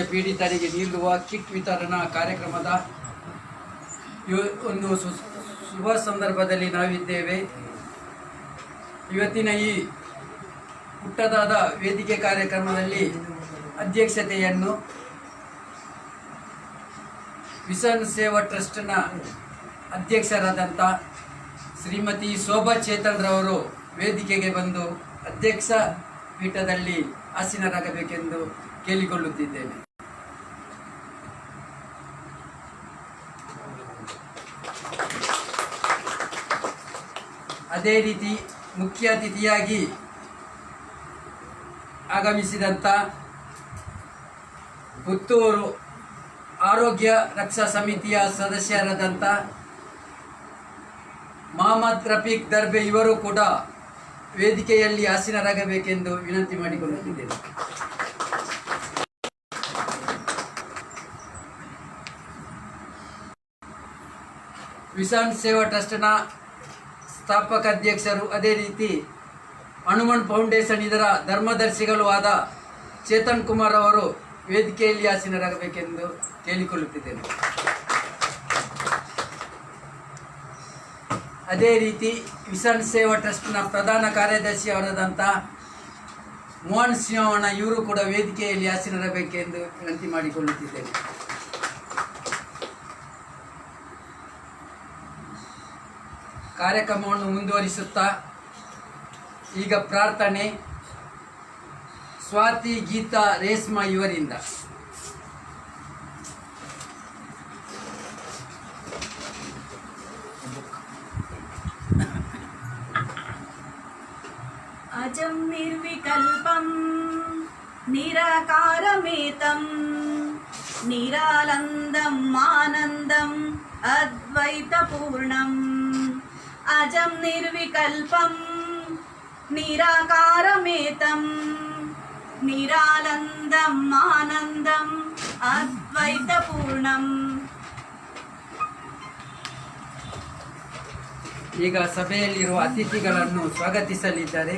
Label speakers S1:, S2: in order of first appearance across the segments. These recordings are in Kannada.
S1: ಪೀಡಿತರಿಗೆ ನೀಡುವ ಕಿಟ್ ವಿತರಣಾ ಕಾರ್ಯಕ್ರಮದ ಒಂದು ಶುಭ ಸಂದರ್ಭದಲ್ಲಿ ನಾವಿದ್ದೇವೆ. ಇವತ್ತಿನ ಈ ಪುಟ್ಟದಾದ ವೇದಿಕೆ ಕಾರ್ಯಕ್ರಮದಲ್ಲಿ ಅಧ್ಯಕ್ಷತೆಯನ್ನು ವಿಷನ್ ಸೇವಾ ಟ್ರಸ್ಟ್ನ ಅಧ್ಯಕ್ಷರಾದಂಥ ಶ್ರೀಮತಿ ಶೋಭಾ ಚೇತನ್ ರವರು ವೇದಿಕೆಗೆ ಬಂದು ಅಧ್ಯಕ್ಷ ಪೀಠದಲ್ಲಿ ಆಸೀನರಾಗಬೇಕೆಂದು ಕೇಳಿಕೊಳ್ಳುತ್ತಿದ್ದೇನೆ. ಅದೇ ರೀತಿ ಮುಖ್ಯ ಅತಿಥಿಯಾಗಿ ಆಗಮಿಸಿದಂಥ ಪುತ್ತೂರು ಆರೋಗ್ಯ ರಕ್ಷಾ ಸಮಿತಿಯ ಸದಸ್ಯರಾದಂಥ ಮೊಹಮ್ಮದ್ ರಫೀಕ್ ದರ್ಬೆ ಇವರು ಕೂಡ ವೇದಿಕೆಯಲ್ಲಿ ಆಸೀನರಾಗಬೇಕೆಂದು ವಿನಂತಿ ಮಾಡಿಕೊಳ್ಳುತ್ತಿದ್ದೇನೆ. ವಿಷನ್ ಸೇವಾ ಟ್ರಸ್ಟ್ನ ಸ್ಥಾಪಕ ಅಧ್ಯಕ್ಷರು, ಅದೇ ರೀತಿ ಹನುಮಾನ್ ಫೌಂಡೇಶನ್ ಇದರ ಧರ್ಮದರ್ಶಿಗಳು ಆದ ಚೇತನ್ ಕುಮಾರ್ ಅವರು ವೇದಿಕೆಯಲ್ಲಿ ಆಸೀನರಾಗಬೇಕೆಂದು ಕೇಳಿಕೊಳ್ಳುತ್ತಿದ್ದೇನೆ. ಅದೇ ರೀತಿ ವಿಷನ್ ಸೇವಾ ಟ್ರಸ್ಟ್ನ ಪ್ರಧಾನ ಕಾರ್ಯದರ್ಶಿ ಅವರಾದಂಥ ಮೋಹನ್ ಸಿಂಹಣ್ಣ ಇವರು ಕೂಡ ವೇದಿಕೆಯಲ್ಲಿ ಆಸೀನರಾಗಬೇಕೆಂದು ವಿನಂತಿ ಮಾಡಿಕೊಳ್ಳುತ್ತಿದ್ದೇನೆ. ಕಾರ್ಯಕ್ರಮವನ್ನು ಮುಂದುವರಿಸುತ್ತಾ ಈಗ ಪ್ರಾರ್ಥನೆ ಸ್ವಾತಿ, ಗೀತಾ, ರೇಷ್ಮಾ ಇವರಿಂದ.
S2: अजं निर्विकल्पं निराकारमेतं निरालन्दम् आनन्दम् अद्वैतपूर्णम्. अजं निर्विकल्पं निराकारमेतं निरालन्दम् आनन्दम् अद्वैतपूर्णम्.
S1: ಈಗ ಸಭೆಯಲ್ಲಿರುವ ಅತಿಥಿಗಳನ್ನು ಸ್ವಾಗತಿಸಲಿದ್ದಾರೆ.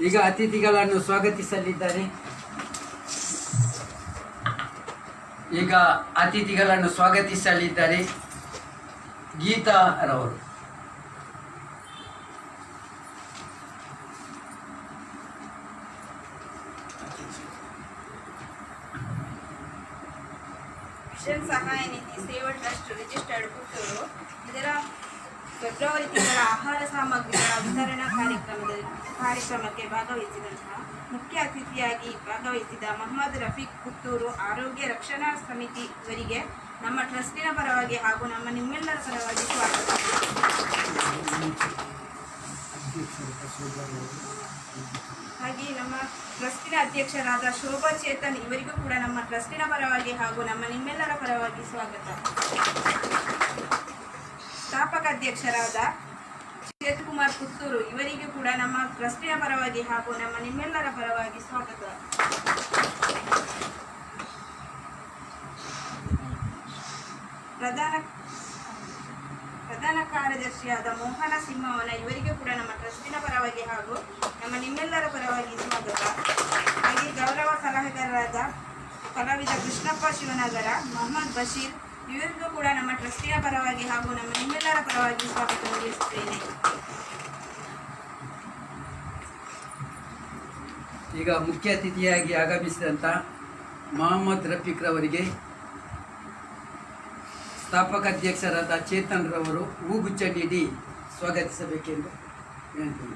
S1: ಈಗ ಅತಿಥಿಗಳನ್ನು ಸ್ವಾಗತಿಸಲಿದ್ದಾರೆ ಗೀತಾ ರವರು.
S2: ವಿಷನ್ ಸಹಾಯ ನಿಧಿ ಸೇವಾ ಟ್ರಸ್ಟ್ ರಿಜಿಸ್ಟರ್ಡ್ ಪುತ್ತೂರು ಇದರ ಫೆಬ್ರವರಿ ತಿಂಗಳ ಆಹಾರ ಸಾಮಗ್ರಿಗಳ ವಿತರಣಾ ಕಾರ್ಯಕ್ರಮಕ್ಕೆ ಭಾಗವಹಿಸಿದಂತಹ ಮುಖ್ಯ ಅತಿಥಿಯಾಗಿ ಭಾಗವಹಿಸಿದ ಮೊಹಮ್ಮದ್ ರಫೀಕ್ ಪುತ್ತೂರು ಆರೋಗ್ಯ ರಕ್ಷಣಾ ಸಮಿತಿ ಇವರಿಗೆ ನಮ್ಮ ಟ್ರಸ್ಟಿನ ಪರವಾಗಿ ಹಾಗೂ ನಮ್ಮ ನಿಮ್ಮೆಲ್ಲರ ಪರವಾಗಿ ಸ್ವಾಗತ. ಹಾಗೆ ನಮ್ಮ ಟ್ರಸ್ಟಿನ ಅಧ್ಯಕ್ಷರಾದ ಶೋಭಾ ಚೇತನ್ ಇವರಿಗೂ ಕೂಡ ನಮ್ಮ ಟ್ರಸ್ಟಿನ ಪರವಾಗಿ ಹಾಗೂ ನಮ್ಮ ನಿಮ್ಮೆಲ್ಲರ ಪರವಾಗಿ ಸ್ವಾಗತ. ಸ್ಥಾಪಕ ಅಧ್ಯಕ್ಷರಾದ ಚೇತನ್ ಕುಮಾರ್ ಪುತ್ತೂರು ಇವರಿಗೂ ಕೂಡ ನಮ್ಮ ಟ್ರಸ್ಟಿನ ಪರವಾಗಿ ಹಾಗೂ ನಮ್ಮ ನಿಮ್ಮೆಲ್ಲರ ಪರವಾಗಿ ಸ್ವಾಗತ. ಪ್ರಧಾನ ಕಾರ್ಯದರ್ಶಿಯಾದ ಮೋಹನ ಸಿಂಹವನ ಇವರಿಗೂ ಕೂಡ ನಮ್ಮ ಟ್ರಸ್ಟಿನ ಪರವಾಗಿ ಹಾಗೂ ನಮ್ಮ ನಿಮ್ಮೆಲ್ಲರ ಪರವಾಗಿ ಸ್ವಾಗತ. ಹಾಗೆ ಗೌರವ ಸಲಹೆಗಾರರಾದ ಕಲಾವಿದ ಕೃಷ್ಣಪ್ಪ ಶಿವನಗರ, ಮೊಹಮ್ಮದ್ ಬಶೀರ್ ಇವರಿಗೂ ಕೂಡ ನಮ್ಮ ಟ್ರಸ್ಟಿನ ಪರವಾಗಿ ಹಾಗೂ ನಮ್ಮ ನಿಮ್ಮೆಲ್ಲರ ಪರವಾಗಿ ಸ್ವಾಗತ ನೀಡುತ್ತೇನೆ.
S1: ಈಗ ಮುಖ್ಯ ಅತಿಥಿಯಾಗಿ ಆಗಮಿಸಿದಂಥ ಮೊಹಮ್ಮದ್ ರಫೀಕ್ ರವರಿಗೆ ಸ್ಥಾಪಕ ಅಧ್ಯಕ್ಷರಾದ ಚೇತನ್ ರವರು ಹೂಗುಚ್ಛ ನೀಡಿ ಸ್ವಾಗತಿಸಬೇಕೆಂದು ವಿನಂತಿ.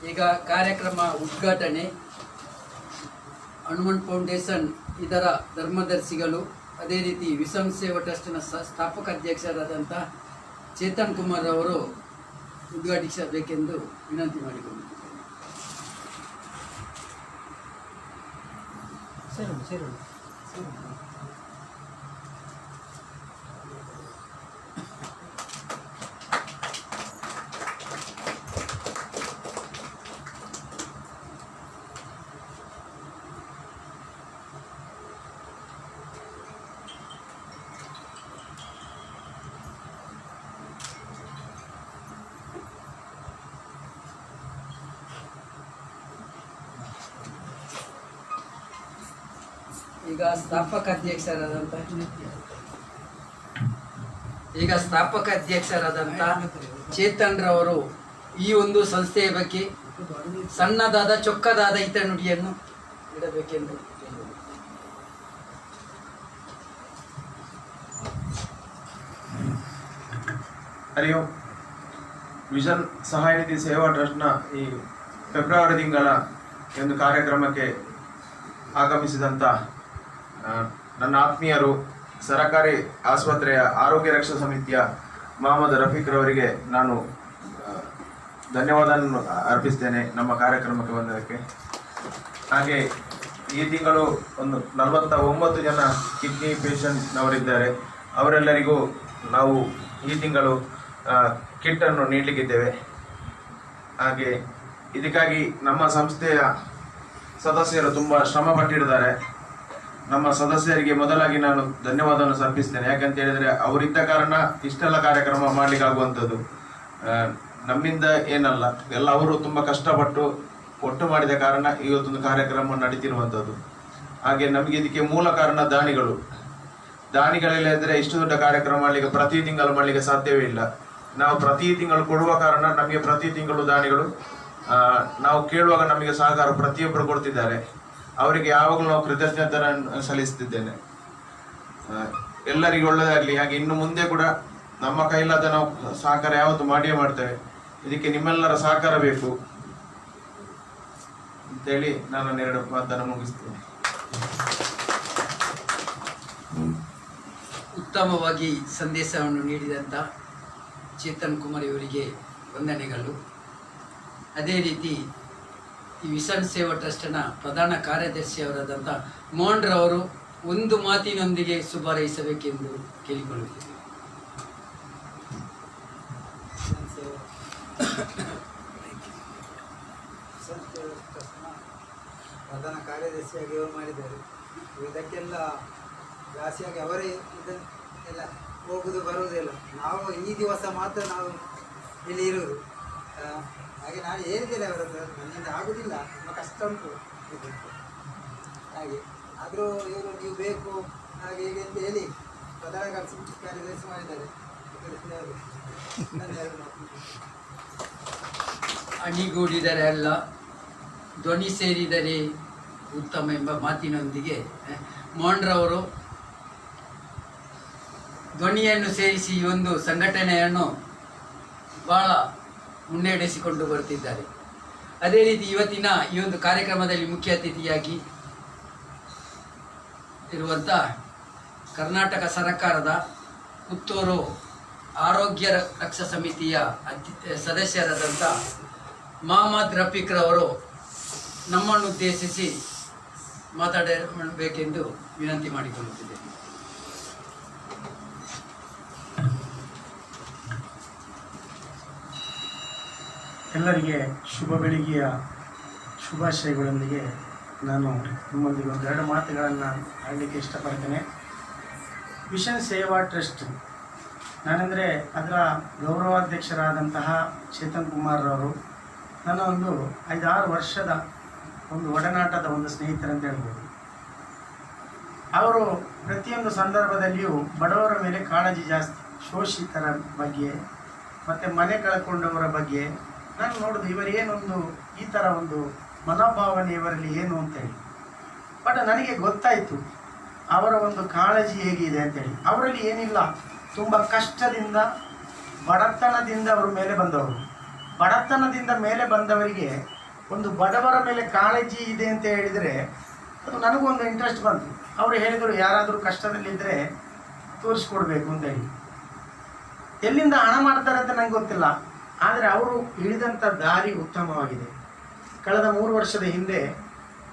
S1: ಈಗ ಕಾರ್ಯಕ್ರಮ ಉದ್ಘಾಟನೆ ಹನುಮಾನ್ ಫೌಂಡೇಶನ್ ಇದರ ಧರ್ಮದರ್ಶಿಗಳು, ಅದೇ ರೀತಿ ವಿಷನ್ ಸೇವಾ ಟ್ರಸ್ಟ್ನ ಸ್ಥಾಪಕ ಅಧ್ಯಕ್ಷರಾದಂಥ ಚೇತನ್ ಕುಮಾರ್ ಅವರು ಉದ್ಘಾಟಿಸಬೇಕೆಂದು ವಿನಂತಿ ಮಾಡಿಕೊಂಡಿದ್ದೇನೆ. ಈಗ ಸ್ಥಾಪಕ ಅಧ್ಯಕ್ಷರಾದಂಥ ಚೇತನ್ ರವರು ಈ ಒಂದು ಸಂಸ್ಥೆಯ ಬಗ್ಗೆ ಸಣ್ಣದಾದ ಚೊಕ್ಕದಾದ ಹಿತನುಡಿಯನ್ನು ಇಡಬೇಕೆಂದು
S3: ಹರಿ ಓಂ. ವಿಷನ್ ಸಹಾಯ ನಿಧಿ ಸೇವಾ ಟ್ರಸ್ಟ್ನ ಈ ಫೆಬ್ರವರಿ ತಿಂಗಳ ಈ ಒಂದು ಕಾರ್ಯಕ್ರಮಕ್ಕೆ ಆಗಮಿಸಿದಂಥ ನನ್ನ ಆತ್ಮೀಯರು, ಸರಕಾರಿ ಆಸ್ಪತ್ರೆಯ ಆರೋಗ್ಯ ರಕ್ಷಾ ಸಮಿತಿಯ ಮೊಹಮ್ಮದ್ ರಫೀಕ್ ರವರಿಗೆ ನಾನು ಧನ್ಯವಾದವನ್ನು ಅರ್ಪಿಸ್ತೇನೆ ನಮ್ಮ ಕಾರ್ಯಕ್ರಮಕ್ಕೆ ಬಂದದಕ್ಕೆ. ಹಾಗೆ ಈ ತಿಂಗಳು ಒಂದು 49 ಜನ ಕಿಡ್ನಿ ಪೇಷಂಟ್ನವರಿದ್ದಾರೆ. ಅವರೆಲ್ಲರಿಗೂ ನಾವು ಈ ತಿಂಗಳು ಕಿಟ್ಟನ್ನು ನೀಡಲಿಕ್ಕಿದ್ದೇವೆ. ಹಾಗೆ ಇದಕ್ಕಾಗಿ ನಮ್ಮ ಸಂಸ್ಥೆಯ ಸದಸ್ಯರು ತುಂಬ ಶ್ರಮ ಪಟ್ಟಿದ್ದಾರೆ. ನಮ್ಮ ಸದಸ್ಯರಿಗೆ ಮೊದಲಾಗಿ ನಾನು ಧನ್ಯವಾದವನ್ನು ಸಮರ್ಪಿಸ್ತೇನೆ. ಯಾಕಂತ ಹೇಳಿದರೆ ಅವರಿದ್ದ ಕಾರಣ ಇಷ್ಟೆಲ್ಲ ಕಾರ್ಯಕ್ರಮ ಮಾಡಲಿಕ್ಕಾಗುವಂಥದ್ದು ನಮ್ಮಿಂದ ಏನಲ್ಲ, ಎಲ್ಲ ಅವರು ತುಂಬ ಕಷ್ಟಪಟ್ಟು ಒಟ್ಟು ಮಾಡಿದ ಕಾರಣ ಇವತ್ತೊಂದು ಕಾರ್ಯಕ್ರಮ ನಡೀತಿರುವಂಥದ್ದು. ಹಾಗೆ ನಮಗೆ ಇದಕ್ಕೆ ಮೂಲ ಕಾರಣ ದಾನಿಗಳಿಲ್ಲದ್ರೆ ಇಷ್ಟು ದೊಡ್ಡ ಕಾರ್ಯಕ್ರಮ ಮಾಡಲಿಕ್ಕೆ ಪ್ರತಿ ತಿಂಗಳು ಮಾಡಲಿಕ್ಕೆ ಸಾಧ್ಯವೇ ಇಲ್ಲ. ನಾವು ಪ್ರತಿ ತಿಂಗಳು ಕೊಡುವ ಕಾರಣ ನಮಗೆ ಪ್ರತಿ ತಿಂಗಳು ದಾನಿಗಳು ನಾವು ಕೇಳುವಾಗ ನಮಗೆ ಸಹಕಾರ ಪ್ರತಿಯೊಬ್ಬರು ಕೊಡ್ತಿದ್ದಾರೆ. ಅವರಿಗೆ ಯಾವಾಗಲೂ ನಾವು ಕೃತಜ್ಞತೆಯನ್ನು ಸಲ್ಲಿಸ್ತಿದ್ದೇನೆ. ಎಲ್ಲರಿಗೂ ಒಳ್ಳೆಯದಾಗಲಿ. ಹಾಗೆ ಇನ್ನು ಮುಂದೆ ಕೂಡ ನಮ್ಮ ಕೈಲಾದ ನಾವು ಸಹಕಾರ ಯಾವತ್ತು ಮಾಡಿಯೇ ಮಾಡ್ತೇವೆ. ಇದಕ್ಕೆ ನಿಮ್ಮೆಲ್ಲರ ಸಹಕಾರ ಬೇಕು ಅಂತೇಳಿ ನಾನು 2 ಮಾತನ್ನು ಮುಗಿಸ್ತೇನೆ.
S1: ಉತ್ತಮವಾಗಿ ಸಂದೇಶವನ್ನು ನೀಡಿದಂಥ ಚೇತನ್ ಕುಮಾರ್ ಇವರಿಗೆ ವಂದನೆಗಳು. ಅದೇ ರೀತಿ ಈ ವಿಷನ್ ಸೇವಾ ಟ್ರಸ್ಟ್ನ ಪ್ರಧಾನ ಕಾರ್ಯದರ್ಶಿಯವರಾದಂಥ ಮೋಹನ್ ರವರು ಒಂದು ಮಾತಿನೊಂದಿಗೆ ಶುಭಾರೈಸಬೇಕೆಂದು ಕೇಳಿಕೊಳ್ಳುತ್ತೇವೆ.
S4: ಪ್ರಧಾನ ಕಾರ್ಯದರ್ಶಿಯಾಗಿ ಮಾಡಿದ್ದಾರೆ. ಇದಕ್ಕೆಲ್ಲ ಜಾಸ್ತಿಯಾಗಿ ಅವರೇ ಇದನ್ನೆಲ್ಲ ಹೋಗುದು ಬರುವುದಿಲ್ಲ. ನಾವು ಈ ದಿವಸ ಮಾತ್ರ ನಾವು ಇಲ್ಲಿ ಇರುವುದು. ಹಾಗೆ ನಾನು ಹೇಳಿದ್ದೇನೆ ಅವರದ್ದು, ನನ್ನಿಂದ ಆಗುವುದಿಲ್ಲ, ತುಂಬ ಕಷ್ಟ ಉಂಟು ಹಾಗೆ. ಆದರೂ ಇವರು ನೀವು ಬೇಕು ಹಾಗೆ ಹೀಗೆ ಅಂತ ಹೇಳಿ ಪ್ರಧಾನ ಕಾರ್ಯದರ್ಶಿ ಮಾಡಿದ್ದಾರೆ.
S1: ಅಣಿಗೂಡಿದರೆ ಅಲ್ಲ, ಧ್ವನಿ ಸೇರಿದರೆ ಉತ್ತಮ ಎಂಬ ಮಾತಿನೊಂದಿಗೆ ಮೋಹನ್ ರವರು ಧ್ವನಿಯನ್ನು ಸೇರಿಸಿ ಈ ಒಂದು ಸಂಘಟನೆಯನ್ನು ಬಹಳ ಮುನ್ನಡೆಸಿಕೊಂಡು ಬರುತ್ತಿದ್ದಾರೆ. ಅದೇ ರೀತಿ ಇವತ್ತಿನ ಈ ಒಂದು ಕಾರ್ಯಕ್ರಮದಲ್ಲಿ ಮುಖ್ಯ ಅತಿಥಿಯಾಗಿ ಇರುವಂಥ ಕರ್ನಾಟಕ ಸರ್ಕಾರದ ಪುತ್ತೂರು ಆರೋಗ್ಯ ರಕ್ಷಾ ಸಮಿತಿಯ ಸದಸ್ಯರಾದಂಥ ಮೊಹಮ್ಮದ್ ರಫೀಕ್ ರವರು ನಮ್ಮನ್ನು ಉದ್ದೇಶಿಸಿ ಮಾತಾಡಬೇಕೆಂದು ವಿನಂತಿ ಮಾಡಿಕೊಳ್ಳುತ್ತಿದ್ದೇನೆ.
S5: ಎಲ್ಲರಿಗೆ ಶುಭ ಬೆಳಿಗ್ಗೆಯ ಶುಭಾಶಯಗಳೊಂದಿಗೆ ನಾನು ನಿಮ್ಮೊಂದಿಗೆ 2 ಮಾತುಗಳನ್ನು ಆಡಲಿಕ್ಕೆ ಇಷ್ಟಪಡ್ತೇನೆ. ವಿಷನ್ ಸೇವಾ ಟ್ರಸ್ಟ್ ನಾನೆಂದರೆ ಅದರ ಗೌರವಾಧ್ಯಕ್ಷರಾದಂತಹ ಚೇತನ್ ಕುಮಾರ್ ರವರು ನನ್ನ ಒಂದು 5-6 ವರ್ಷದ ಒಂದು ಒಡನಾಟದ ಒಂದು ಸ್ನೇಹಿತರಂತ ಹೇಳ್ಬೋದು. ಅವರು ಪ್ರತಿಯೊಂದು ಸಂದರ್ಭದಲ್ಲಿಯೂ ಬಡವರ ಮೇಲೆ ಕಾಳಜಿ ಜಾಸ್ತಿ, ಶೋಷಿತರ ಬಗ್ಗೆ ಮತ್ತು ಮನೆ ಕಳ್ಕೊಂಡವರ ಬಗ್ಗೆ ನಾನು ನೋಡೋದು ಇವರೇನೊಂದು ಈ ಥರ ಒಂದು ಮನೋಭಾವನೆ ಇವರಲ್ಲಿ ಏನು ಅಂತೇಳಿ. ಬಟ್ ನನಗೆ ಗೊತ್ತಾಯಿತು ಅವರ ಒಂದು ಕಾಳಜಿ ಹೇಗಿದೆ ಅಂತೇಳಿ. ಅವರಲ್ಲಿ ಏನಿಲ್ಲ, ತುಂಬ ಕಷ್ಟದಿಂದ ಬಡತನದಿಂದ ಅವರ ಮೇಲೆ ಬಂದವರು. ಬಡತನದಿಂದ ಮೇಲೆ ಬಂದವರಿಗೆ ಒಂದು ಬಡವರ ಮೇಲೆ ಕಾಳಜಿ ಇದೆ ಅಂತ ಹೇಳಿದರೆ ಅದು ನನಗೂ ಒಂದು ಇಂಟ್ರೆಸ್ಟ್ ಬಂತು. ಅವರು ಹೇಳಿದರು ಯಾರಾದರೂ ಕಷ್ಟದಲ್ಲಿದ್ದರೆ ತೋರಿಸ್ಕೊಡ್ಬೇಕು ಅಂತೇಳಿ. ಎಲ್ಲಿಂದ ಹಣ ಮಾಡ್ತಾರೆ ಅಂತ ನಂಗೆ ಗೊತ್ತಿಲ್ಲ, ಆದರೆ ಅವರು ಇಳಿದಂಥ ದಾರಿ ಉತ್ತಮವಾಗಿದೆ. ಕಳೆದ 3 ವರ್ಷದ ಹಿಂದೆ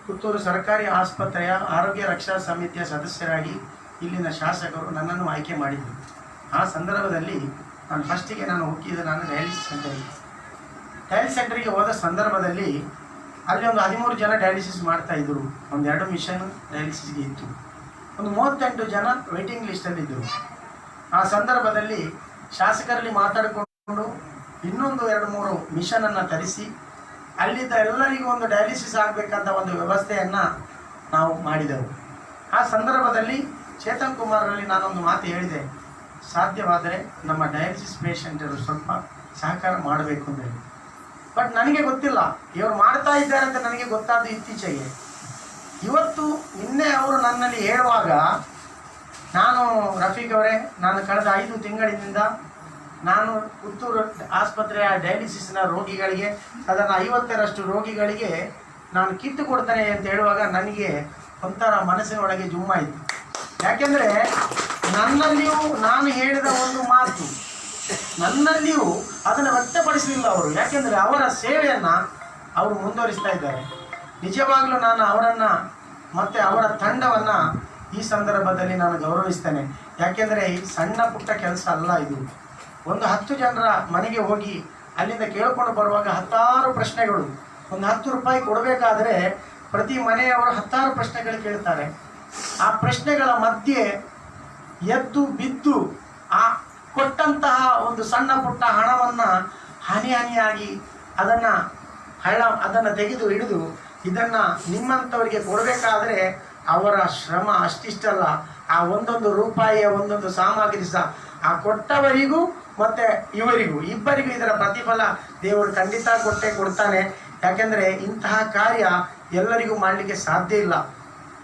S5: ಪುತ್ತೂರು ಸರ್ಕಾರಿ ಆಸ್ಪತ್ರೆಯ ಆರೋಗ್ಯ ರಕ್ಷಾ ಸಮಿತಿಯ ಸದಸ್ಯರಾಗಿ ಇಲ್ಲಿನ ಶಾಸಕರು ನನ್ನನ್ನು ಆಯ್ಕೆ ಮಾಡಿದರು. ಆ ಸಂದರ್ಭದಲ್ಲಿ ಫಸ್ಟಿಗೆ ನಾನು ಹೋಗಿದ್ದು ಡಯಾಲಿಸಿಸ್ ಸೆಂಟರಿಗೆ ಹೋದ ಸಂದರ್ಭದಲ್ಲಿ ಅಲ್ಲಿ ಒಂದು 13 ಜನ ಡಯಾಲಿಸಿಸ್ ಮಾಡ್ತಾಯಿದ್ರು. 2 ಮಿಷನ್ ಡಯಾಲಿಸಿಸ್ಗೆ ಇತ್ತು. ಒಂದು 38 ಜನ ವೇಟಿಂಗ್ ಲಿಸ್ಟಲ್ಲಿದ್ದರು. ಆ ಸಂದರ್ಭದಲ್ಲಿ ಶಾಸಕರಲ್ಲಿ ಮಾತಾಡಿಕೊಂಡು ಇನ್ನೊಂದು 2-3 ಮಿಷನನ್ನು ತರಿಸಿ ಅಲ್ಲಿದ್ದ ಎಲ್ಲರಿಗೂ ಒಂದು ಡಯಾಲಿಸಿಸ್ ಆಗಬೇಕಂತ ಒಂದು ವ್ಯವಸ್ಥೆಯನ್ನು ನಾವು ಮಾಡಿದೆವು. ಆ ಸಂದರ್ಭದಲ್ಲಿ ಚೇತನ್ ಕುಮಾರ್ನಲ್ಲಿ ನಾನೊಂದು ಮಾತು ಹೇಳಿದೆ, ಸಾಧ್ಯವಾದರೆ ನಮ್ಮ ಡಯಾಲಿಸಿಸ್ ಪೇಷಂಟರು ಸ್ವಲ್ಪ ಸಹಕಾರ ಮಾಡಬೇಕು ಅಂತ ಹೇಳಿ. ಬಟ್ ನನಗೆ ಗೊತ್ತಿಲ್ಲ, ಇವರು ಮಾಡ್ತಾ ಇದ್ದಾರೆ ಅಂತ ನನಗೆ ಗೊತ್ತಾದ ಇತ್ತೀಚೆಗೆ. ಇವತ್ತು ನಿನ್ನೆ ಅವರು ನನ್ನಲ್ಲಿ ಹೇಳುವಾಗ ನಾನು, ರಫೀಕ್ ಅವರೇ, ನಾನು ಕಳೆದ 5 ತಿಂಗಳಿನಿಂದ ನಾನು ಪುತ್ತೂರು ಆಸ್ಪತ್ರೆಯ ಡಯಾಲಿಸಿಸ್ನ ರೋಗಿಗಳಿಗೆ ಅದನ್ನು 50ರಷ್ಟು ರೋಗಿಗಳಿಗೆ ನಾನು ಕಿತ್ತು ಕೊಡ್ತೇನೆ ಅಂತ ಹೇಳುವಾಗ ನನಗೆ ಒಂಥರ ಮನಸ್ಸಿನೊಳಗೆ ಜುಮ್ಮಾಯಿತು. ಯಾಕೆಂದರೆ ನನ್ನಲ್ಲಿಯೂ ನಾನು ಹೇಳಿದ ಒಂದು ಮಾತು ನನ್ನಲ್ಲಿಯೂ ಅದನ್ನು ವ್ಯಕ್ತಪಡಿಸಲಿಲ್ಲ ಅವರು. ಯಾಕೆಂದರೆ ಅವರ ಸೇವೆಯನ್ನು ಅವರು ಮುಂದುವರಿಸ್ತಾ ಇದ್ದಾರೆ. ನಿಜವಾಗಲೂ ನಾನು ಅವರನ್ನು ಮತ್ತು ಅವರ ತಂಡವನ್ನು ಈ ಸಂದರ್ಭದಲ್ಲಿ ನಾನು ಗೌರವಿಸ್ತೇನೆ. ಯಾಕೆಂದರೆ ಈ ಸಣ್ಣ ಪುಟ್ಟ ಕೆಲಸ ಅಲ್ಲ ಇದು. ಒಂದು 10 ಜನರ ಮನೆಗೆ ಹೋಗಿ ಅಲ್ಲಿಂದ ಕೇಳ್ಕೊಂಡು ಬರುವಾಗ 10 ಪ್ರಶ್ನೆಗಳು. ಒಂದು 10 ರೂಪಾಯಿ ಕೊಡಬೇಕಾದ್ರೆ ಪ್ರತಿ ಮನೆಯವರು 10 ಪ್ರಶ್ನೆಗಳು ಕೇಳ್ತಾರೆ. ಆ ಪ್ರಶ್ನೆಗಳ ಮಧ್ಯೆ ಎದ್ದು ಬಿದ್ದು ಆ ಕೊಟ್ಟಂತಹ ಒಂದು ಸಣ್ಣ ಪುಟ್ಟ ಹಣವನ್ನು ಹನಿಯಾಗಿ ಅದನ್ನು ತೆಗೆದು ಹಿಡಿದು ಇದನ್ನು ನಿಮ್ಮಂಥವರಿಗೆ ಕೊಡಬೇಕಾದ್ರೆ ಅವರ ಶ್ರಮ ಅಷ್ಟಿಷ್ಟಲ್ಲ. ಆ ಒಂದೊಂದು ರೂಪಾಯಿಯ ಒಂದೊಂದು ಸಾಮಗ್ರಿ ಸಹ ಆ ಕೊಟ್ಟವರಿಗೂ ಮತ್ತು ಇವರಿಗೂ ಇಬ್ಬರಿಗೂ ಇದರ ಪ್ರತಿಫಲ ದೇವರು ಖಂಡಿತ ಕೊಡ್ತಾನೆ. ಯಾಕೆಂದರೆ ಇಂತಹ ಕಾರ್ಯ ಎಲ್ಲರಿಗೂ ಮಾಡಲಿಕ್ಕೆ ಸಾಧ್ಯ ಇಲ್ಲ.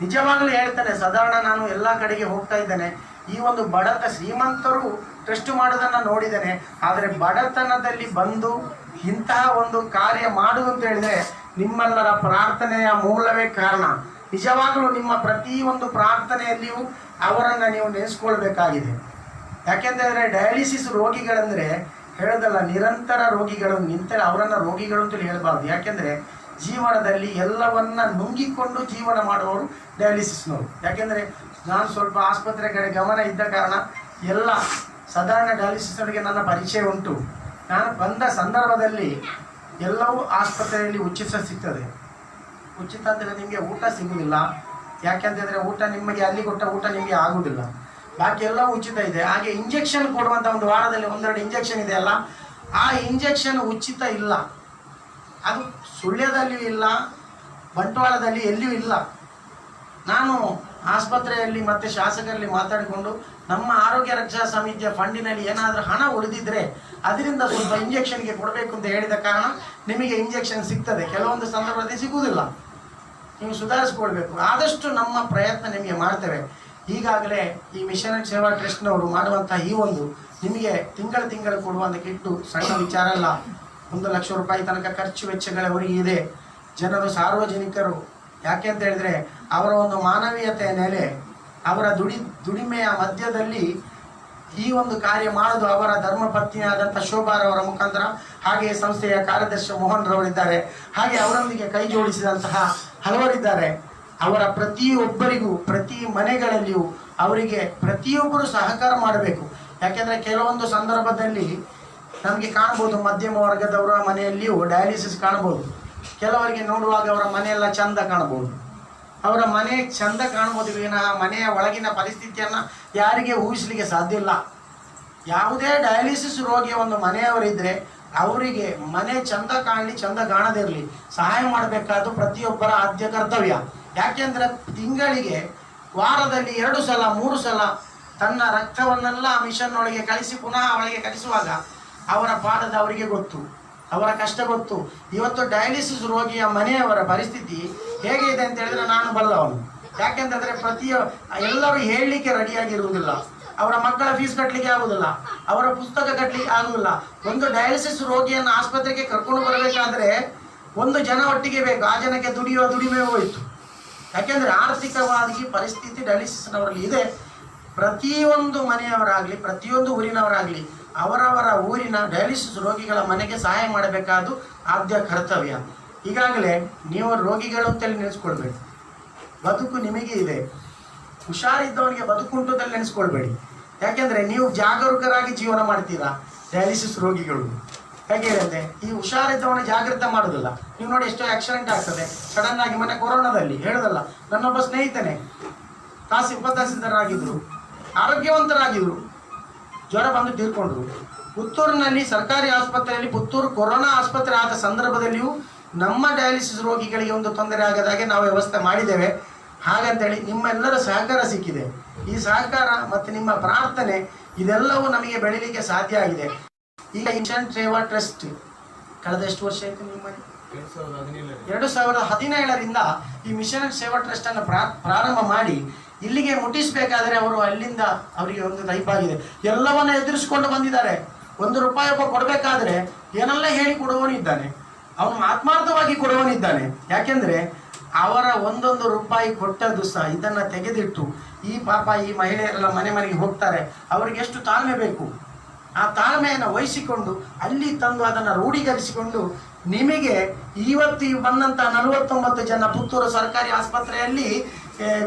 S5: ನಿಜವಾಗಲೂ ಹೇಳ್ತಾನೆ, ಸಾಧಾರಣ ನಾನು ಎಲ್ಲ ಕಡೆಗೆ ಹೋಗ್ತಾ ಇದ್ದೇನೆ. ಈ ಒಂದು ಶ್ರೀಮಂತರು ಟ್ರಸ್ಟ್ ಮಾಡೋದನ್ನು ನೋಡಿದ್ದೇನೆ. ಆದರೆ ಬಡತನದಲ್ಲಿ ಬಂದು ಇಂತಹ ಒಂದು ಕಾರ್ಯ ಮಾಡುವುದು ಅಂತ ಹೇಳಿದರೆ ನಿಮ್ಮೆಲ್ಲರ ಪ್ರಾರ್ಥನೆಯ ಮೂಲವೇ ಕಾರಣ. ನಿಜವಾಗಲೂ ನಿಮ್ಮ ಪ್ರತಿಯೊಂದು ಪ್ರಾರ್ಥನೆಯಲ್ಲಿಯೂ ಅವರನ್ನು ನೀವು ನೆನೆಸ್ಕೊಳ್ಬೇಕಾಗಿದೆ. ಯಾಕೆಂತಂದರೆ ಡಯಾಲಿಸಿಸ್ ರೋಗಿಗಳಂದರೆ ಹೇಳೋದಲ್ಲ, ನಿರಂತರ ರೋಗಿಗಳು ಅವರನ್ನು ರೋಗಿಗಳು ಅಂತೇಳಿ ಹೇಳಬಾರ್ದು. ಯಾಕೆಂದರೆ ಜೀವನದಲ್ಲಿ ಎಲ್ಲವನ್ನ ನುಂಗಿಕೊಂಡು ಜೀವನ ಮಾಡುವವರು ಡಯಾಲಿಸಿಸ್ನವರು. ಯಾಕೆಂದರೆ ನಾನು ಸ್ವಲ್ಪ ಆಸ್ಪತ್ರೆ ಕಡೆ ಗಮನ ಇದ್ದ ಕಾರಣ ಎಲ್ಲ ಸಾಧಾರಣ ಡಯಾಲಿಸಿಸ್ನವರಿಗೆ ನನ್ನ ಪರಿಚಯ ಉಂಟು. ನಾನು ಬಂದ ಸಂದರ್ಭದಲ್ಲಿ ಎಲ್ಲವೂ ಆಸ್ಪತ್ರೆಯಲ್ಲಿ ಉಚಿತ ಸಿಗ್ತದೆ. ಉಚಿತ ಅಂದರೆ ನಿಮಗೆ ಊಟ ಸಿಗುವುದಿಲ್ಲ. ಯಾಕೆಂತಂದರೆ ಊಟ ನಿಮಗೆ ಅಲ್ಲಿ ಕೊಟ್ಟ ಊಟ ನಿಮಗೆ ಆಗುವುದಿಲ್ಲ. ಬಾಕಿ ಎಲ್ಲವೂ ಉಚಿತ ಇದೆ. ಹಾಗೆ ಇಂಜೆಕ್ಷನ್ ಕೊಡುವಂಥ ಒಂದು ವಾರದಲ್ಲಿ 1-2 ಇಂಜೆಕ್ಷನ್ ಇದೆಯಲ್ಲ, ಆ ಇಂಜೆಕ್ಷನ್ ಉಚಿತ ಇಲ್ಲ. ಅದು ಸುಳ್ಯದಲ್ಲಿಯೂ ಇಲ್ಲ, ಬಂಟ್ವಾಳದಲ್ಲಿ ಎಲ್ಲಿಯೂ ಇಲ್ಲ. ನಾನು ಆಸ್ಪತ್ರೆಯಲ್ಲಿ ಮತ್ತು ಶಾಸಕರಲ್ಲಿ ಮಾತಾಡಿಕೊಂಡು ನಮ್ಮ ಆರೋಗ್ಯ ರಕ್ಷಾ ಸಮಿತಿಯ ಫಂಡಿನಲ್ಲಿ ಏನಾದರೂ ಹಣ ಉಳಿದಿದ್ದರೆ ಅದರಿಂದ ಸ್ವಲ್ಪ ಇಂಜೆಕ್ಷನ್ಗೆ ಕೊಡಬೇಕು ಅಂತ ಹೇಳಿದ ಕಾರಣ ನಿಮಗೆ ಇಂಜೆಕ್ಷನ್ ಸಿಗ್ತದೆ. ಕೆಲವೊಂದು ಸಂದರ್ಭದಲ್ಲಿ ಸಿಗುವುದಿಲ್ಲ. ನೀವು ಸುಧಾರಿಸ್ಕೊಳ್ಬೇಕು. ಆದಷ್ಟು ನಮ್ಮ ಪ್ರಯತ್ನ ನಿಮಗೆ ಮಾಡ್ತೇವೆ. ಈಗಾಗಲೇ ಈ ಮಿಷನ್ ಸೇವಾ ಟ್ರಸ್ಟ್ನವರು ಮಾಡುವಂಥ ಈ ಒಂದು ನಿಮಗೆ ತಿಂಗಳು ಕೊಡುವಂಥ ಕಿಟ್ಟು ಸಣ್ಣ ವಿಚಾರ ಅಲ್ಲ. 1 ಲಕ್ಷ ರೂಪಾಯಿ ತನಕ ಖರ್ಚು ವೆಚ್ಚಗಳವರಿಗೆ ಇದೆ. ಜನರು ಸಾರ್ವಜನಿಕರು ಯಾಕೆ ಅಂತ ಹೇಳಿದರೆ ಅವರ ಒಂದು ಮಾನವೀಯತೆಯ ನೆಲೆ, ಅವರ ದುಡಿಮೆಯ ಮಧ್ಯದಲ್ಲಿ ಈ ಒಂದು ಕಾರ್ಯ ಮಾಡೋದು ಅವರ ಧರ್ಮಪತ್ನಿಯಾದಂಥ ಶೋಭಾರವರ ಮುಖಾಂತರ, ಹಾಗೆ ಸಂಸ್ಥೆಯ ಕಾರ್ಯದರ್ಶಿ ಮೋಹನ್ ರವರಿದ್ದಾರೆ, ಹಾಗೆ ಅವರೊಂದಿಗೆ ಕೈ ಜೋಡಿಸಿದಂತಹ ಹಲವರಿದ್ದಾರೆ. ಅವರ ಪ್ರತಿಯೊಬ್ಬರಿಗೂ ಪ್ರತಿ ಮನೆಗಳಲ್ಲಿಯೂ ಅವರಿಗೆ ಪ್ರತಿಯೊಬ್ಬರು ಸಹಕಾರ ಮಾಡಬೇಕು. ಯಾಕೆಂದರೆ ಕೆಲವೊಂದು ಸಂದರ್ಭದಲ್ಲಿ ನಮಗೆ ಕಾಣ್ಬೋದು, ಮಧ್ಯಮ ವರ್ಗದವರ ಮನೆಯಲ್ಲಿಯೂ ಡಯಾಲಿಸಿಸ್ ಕಾಣ್ಬೋದು. ಕೆಲವರಿಗೆ ನೋಡುವಾಗ ಅವರ ಮನೆಯೆಲ್ಲ ಚಂದ ಕಾಣ್ಬೋದು. ಅವರ ಮನೆ ಚಂದ ಕಾಣ್ಬೋದು ವಿನಃ ಮನೆಯ ಒಳಗಿನ ಪರಿಸ್ಥಿತಿಯನ್ನು ಯಾರಿಗೆ ಊಹಿಸಲಿಕ್ಕೆ ಸಾಧ್ಯ ಇಲ್ಲ. ಯಾವುದೇ ಡಯಾಲಿಸಿಸ್ ರೋಗಿಯ ಒಂದು ಮನೆಯವರಿದ್ದರೆ ಅವರಿಗೆ ಮನೆ ಚಂದ ಕಾಣಲಿ ಚಂದ ಕಾಣದಿರಲಿ ಸಹಾಯ ಮಾಡಬೇಕಾದ್ದು ಪ್ರತಿಯೊಬ್ಬರ ಆದ್ಯ ಕರ್ತವ್ಯ. ಯಾಕೆಂದರೆ ತಿಂಗಳಿಗೆ ವಾರದಲ್ಲಿ 2 ಸಲ 3 ಸಲ ತನ್ನ ರಕ್ತವನ್ನೆಲ್ಲ ಮಿಷನ್ ಒಳಗೆ ಕಳಿಸಿ ಪುನಃ ಒಳಗೆ ಕಳಿಸುವಾಗ ಅವರ ಪಾಠದ ಅವರಿಗೆ ಗೊತ್ತು, ಅವರ ಕಷ್ಟ ಗೊತ್ತು. ಇವತ್ತು ಡಯಾಲಿಸಿಸ್ ರೋಗಿಯ ಮನೆಯವರ ಪರಿಸ್ಥಿತಿ ಹೇಗೆ ಇದೆ ಅಂತ ಹೇಳಿದ್ರೆ ನಾನು ಬಲ್ಲವನು. ಯಾಕೆಂತಂದರೆ ಎಲ್ಲರೂ ಹೇಳಲಿಕ್ಕೆ ರೆಡಿಯಾಗಿರುವುದಿಲ್ಲ. ಅವರ ಮಕ್ಕಳ ಫೀಸ್ ಕಟ್ಟಲಿಕ್ಕೆ ಆಗುವುದಿಲ್ಲ, ಅವರ ಪುಸ್ತಕ ಕಟ್ಟಲಿಕ್ಕೆ ಆಗುವುದಿಲ್ಲ. ಒಂದು ಡಯಾಲಿಸಿಸ್ ರೋಗಿಯನ್ನು ಆಸ್ಪತ್ರೆಗೆ ಕರ್ಕೊಂಡು ಬರಬೇಕಾದ್ರೆ 1 ಜನ ಒಟ್ಟಿಗೆ ಬೇಕು. ಆ ಜನಕ್ಕೆ ದುಡಿಮೆ ಹೋಯಿತು. ಯಾಕೆಂದರೆ ಆರ್ಥಿಕವಾಗಿ ಪರಿಸ್ಥಿತಿ ಡಯಾಲಿಸಿಸ್ನವರಲ್ಲಿ ಇದೆ. ಪ್ರತಿಯೊಂದು ಮನೆಯವರಾಗಲಿ ಪ್ರತಿಯೊಂದು ಊರಿನವರಾಗಲಿ ಅವರವರ ಊರಿನ ಡಯಾಲಿಸಿಸ್ ರೋಗಿಗಳ ಮನೆಗೆ ಸಹಾಯ ಮಾಡಬೇಕಾದ್ದು ಆದ್ಯ ಕರ್ತವ್ಯ. ಈಗಾಗಲೇ ನೀವು ರೋಗಿಗಳು ಅಂತೇಳಿ ನೆನೆಸ್ಕೊಳ್ಬೇಡಿ, ಬದುಕು ನಿಮಗೆ ಇದೆ. ಹುಷಾರಿದ್ದವನಿಗೆ ಬದುಕುಂಟುದಲ್ಲಿ ನೆನೆಸ್ಕೊಳ್ಬೇಡಿ. ಯಾಕೆಂದರೆ ನೀವು ಜಾಗರೂಕರಾಗಿ ಜೀವನ ಮಾಡ್ತೀರಾ. ಡಯಾಲಿಸಿಸ್ ರೋಗಿಗಳು ಹೇಗೆ ಇರುತ್ತೆ, ಈ ಹುಷಾರಿದ್ದವನ ಜಾಗೃತ ಮಾಡೋದಿಲ್ಲ. ನೀವು ನೋಡಿ ಎಷ್ಟೋ ಆಕ್ಸಿಡೆಂಟ್ ಆಗ್ತದೆ ಸಡನ್ ಆಗಿ. ಮೊನ್ನೆ ಕೊರೋನಾದಲ್ಲಿ ಹೇಳೋದಲ್ಲ, ನನ್ನೊಬ್ಬ ಸ್ನೇಹಿತನೇ ಉಪತಹಸೀಲ್ದಾರರಾಗಿದ್ದರು, ಆರೋಗ್ಯವಂತರಾಗಿದ್ದರು, ಜ್ವರ ಬಂದು ತೀರ್ಕೊಂಡ್ರು. ಪುತ್ತೂರಿನಲ್ಲಿ ಸರ್ಕಾರಿ ಆಸ್ಪತ್ರೆಯಲ್ಲಿ ಪುತ್ತೂರು ಕೊರೋನಾ ಆಸ್ಪತ್ರೆ ಆದ ಸಂದರ್ಭದಲ್ಲಿಯೂ ನಮ್ಮ ಡಯಾಲಿಸಿಸ್ ರೋಗಿಗಳಿಗೆ ಒಂದು ತೊಂದರೆ ಆಗದಾಗೆ ನಾವು ವ್ಯವಸ್ಥೆ ಮಾಡಿದ್ದೇವೆ. ಹಾಗಂತೇಳಿ ನಿಮ್ಮೆಲ್ಲರ ಸಹಕಾರ ಸಿಕ್ಕಿದೆ. ಈ ಸಹಕಾರ ಮತ್ತು ನಿಮ್ಮ ಪ್ರಾರ್ಥನೆ ಇದೆಲ್ಲವೂ ನಮಗೆ ಬೆಳೀಲಿಕ್ಕೆ ಸಾಧ್ಯ ಆಗಿದೆ. ಈಗ ಮಿಷನ್ ಸೇವಾ ಟ್ರಸ್ಟ್ ಕಳೆದ ಎಷ್ಟು ವರ್ಷ ಆಯಿತು ನಿಮ್ಮಲ್ಲಿ? 2017ರಿಂದ ಈ ಮಿಷನ್ ಸೇವಾ ಟ್ರಸ್ಟ್ ಅನ್ನು ಪ್ರಾರಂಭ ಮಾಡಿ ಇಲ್ಲಿಗೆ ಮುಟ್ಟಿಸಬೇಕಾದ್ರೆ ಅವರು ಅಲ್ಲಿಂದ ಅವರಿಗೆ ಒಂದು ಟೈಪ್ ಆಗಿದೆ. ಎಲ್ಲವನ್ನ ಎದುರಿಸಿಕೊಂಡು ಬಂದಿದ್ದಾರೆ. 1 ರೂಪಾಯಿ ಒಬ್ಬ ಕೊಡಬೇಕಾದ್ರೆ ಏನೆಲ್ಲ ಹೇಳಿ ಕೊಡುವವನಿದ್ದಾನೆ, ಅವನು ಆತ್ಮಾರ್ಥವಾಗಿ ಕೊಡುವವನಿದ್ದಾನೆ. ಯಾಕೆಂದ್ರೆ ಅವರ 1 ರೂಪಾಯಿ ಕೊಟ್ಟದ್ದು ಸಹ ಇದನ್ನ ತೆಗೆದಿಟ್ಟು ಈ ಪಾಪ ಈ ಮಹಿಳೆಯರೆಲ್ಲ ಮನೆಗೆ ಹೋಗ್ತಾರೆ, ಅವರಿಗೆ ಎಷ್ಟು ತಾಳ್ಮೆ ಬೇಕು, ಆ ತಾಳ್ಮೆಯನ್ನು ವಹಿಸಿಕೊಂಡು ಅಲ್ಲಿ ತಂದು ಅದನ್ನು ರೂಢೀಕರಿಸಿಕೊಂಡು ನಿಮಗೆ ಇವತ್ತು ಬಂದಂಥ 49 ಜನ ಪುತ್ತೂರು ಸರ್ಕಾರಿ ಆಸ್ಪತ್ರೆಯಲ್ಲಿ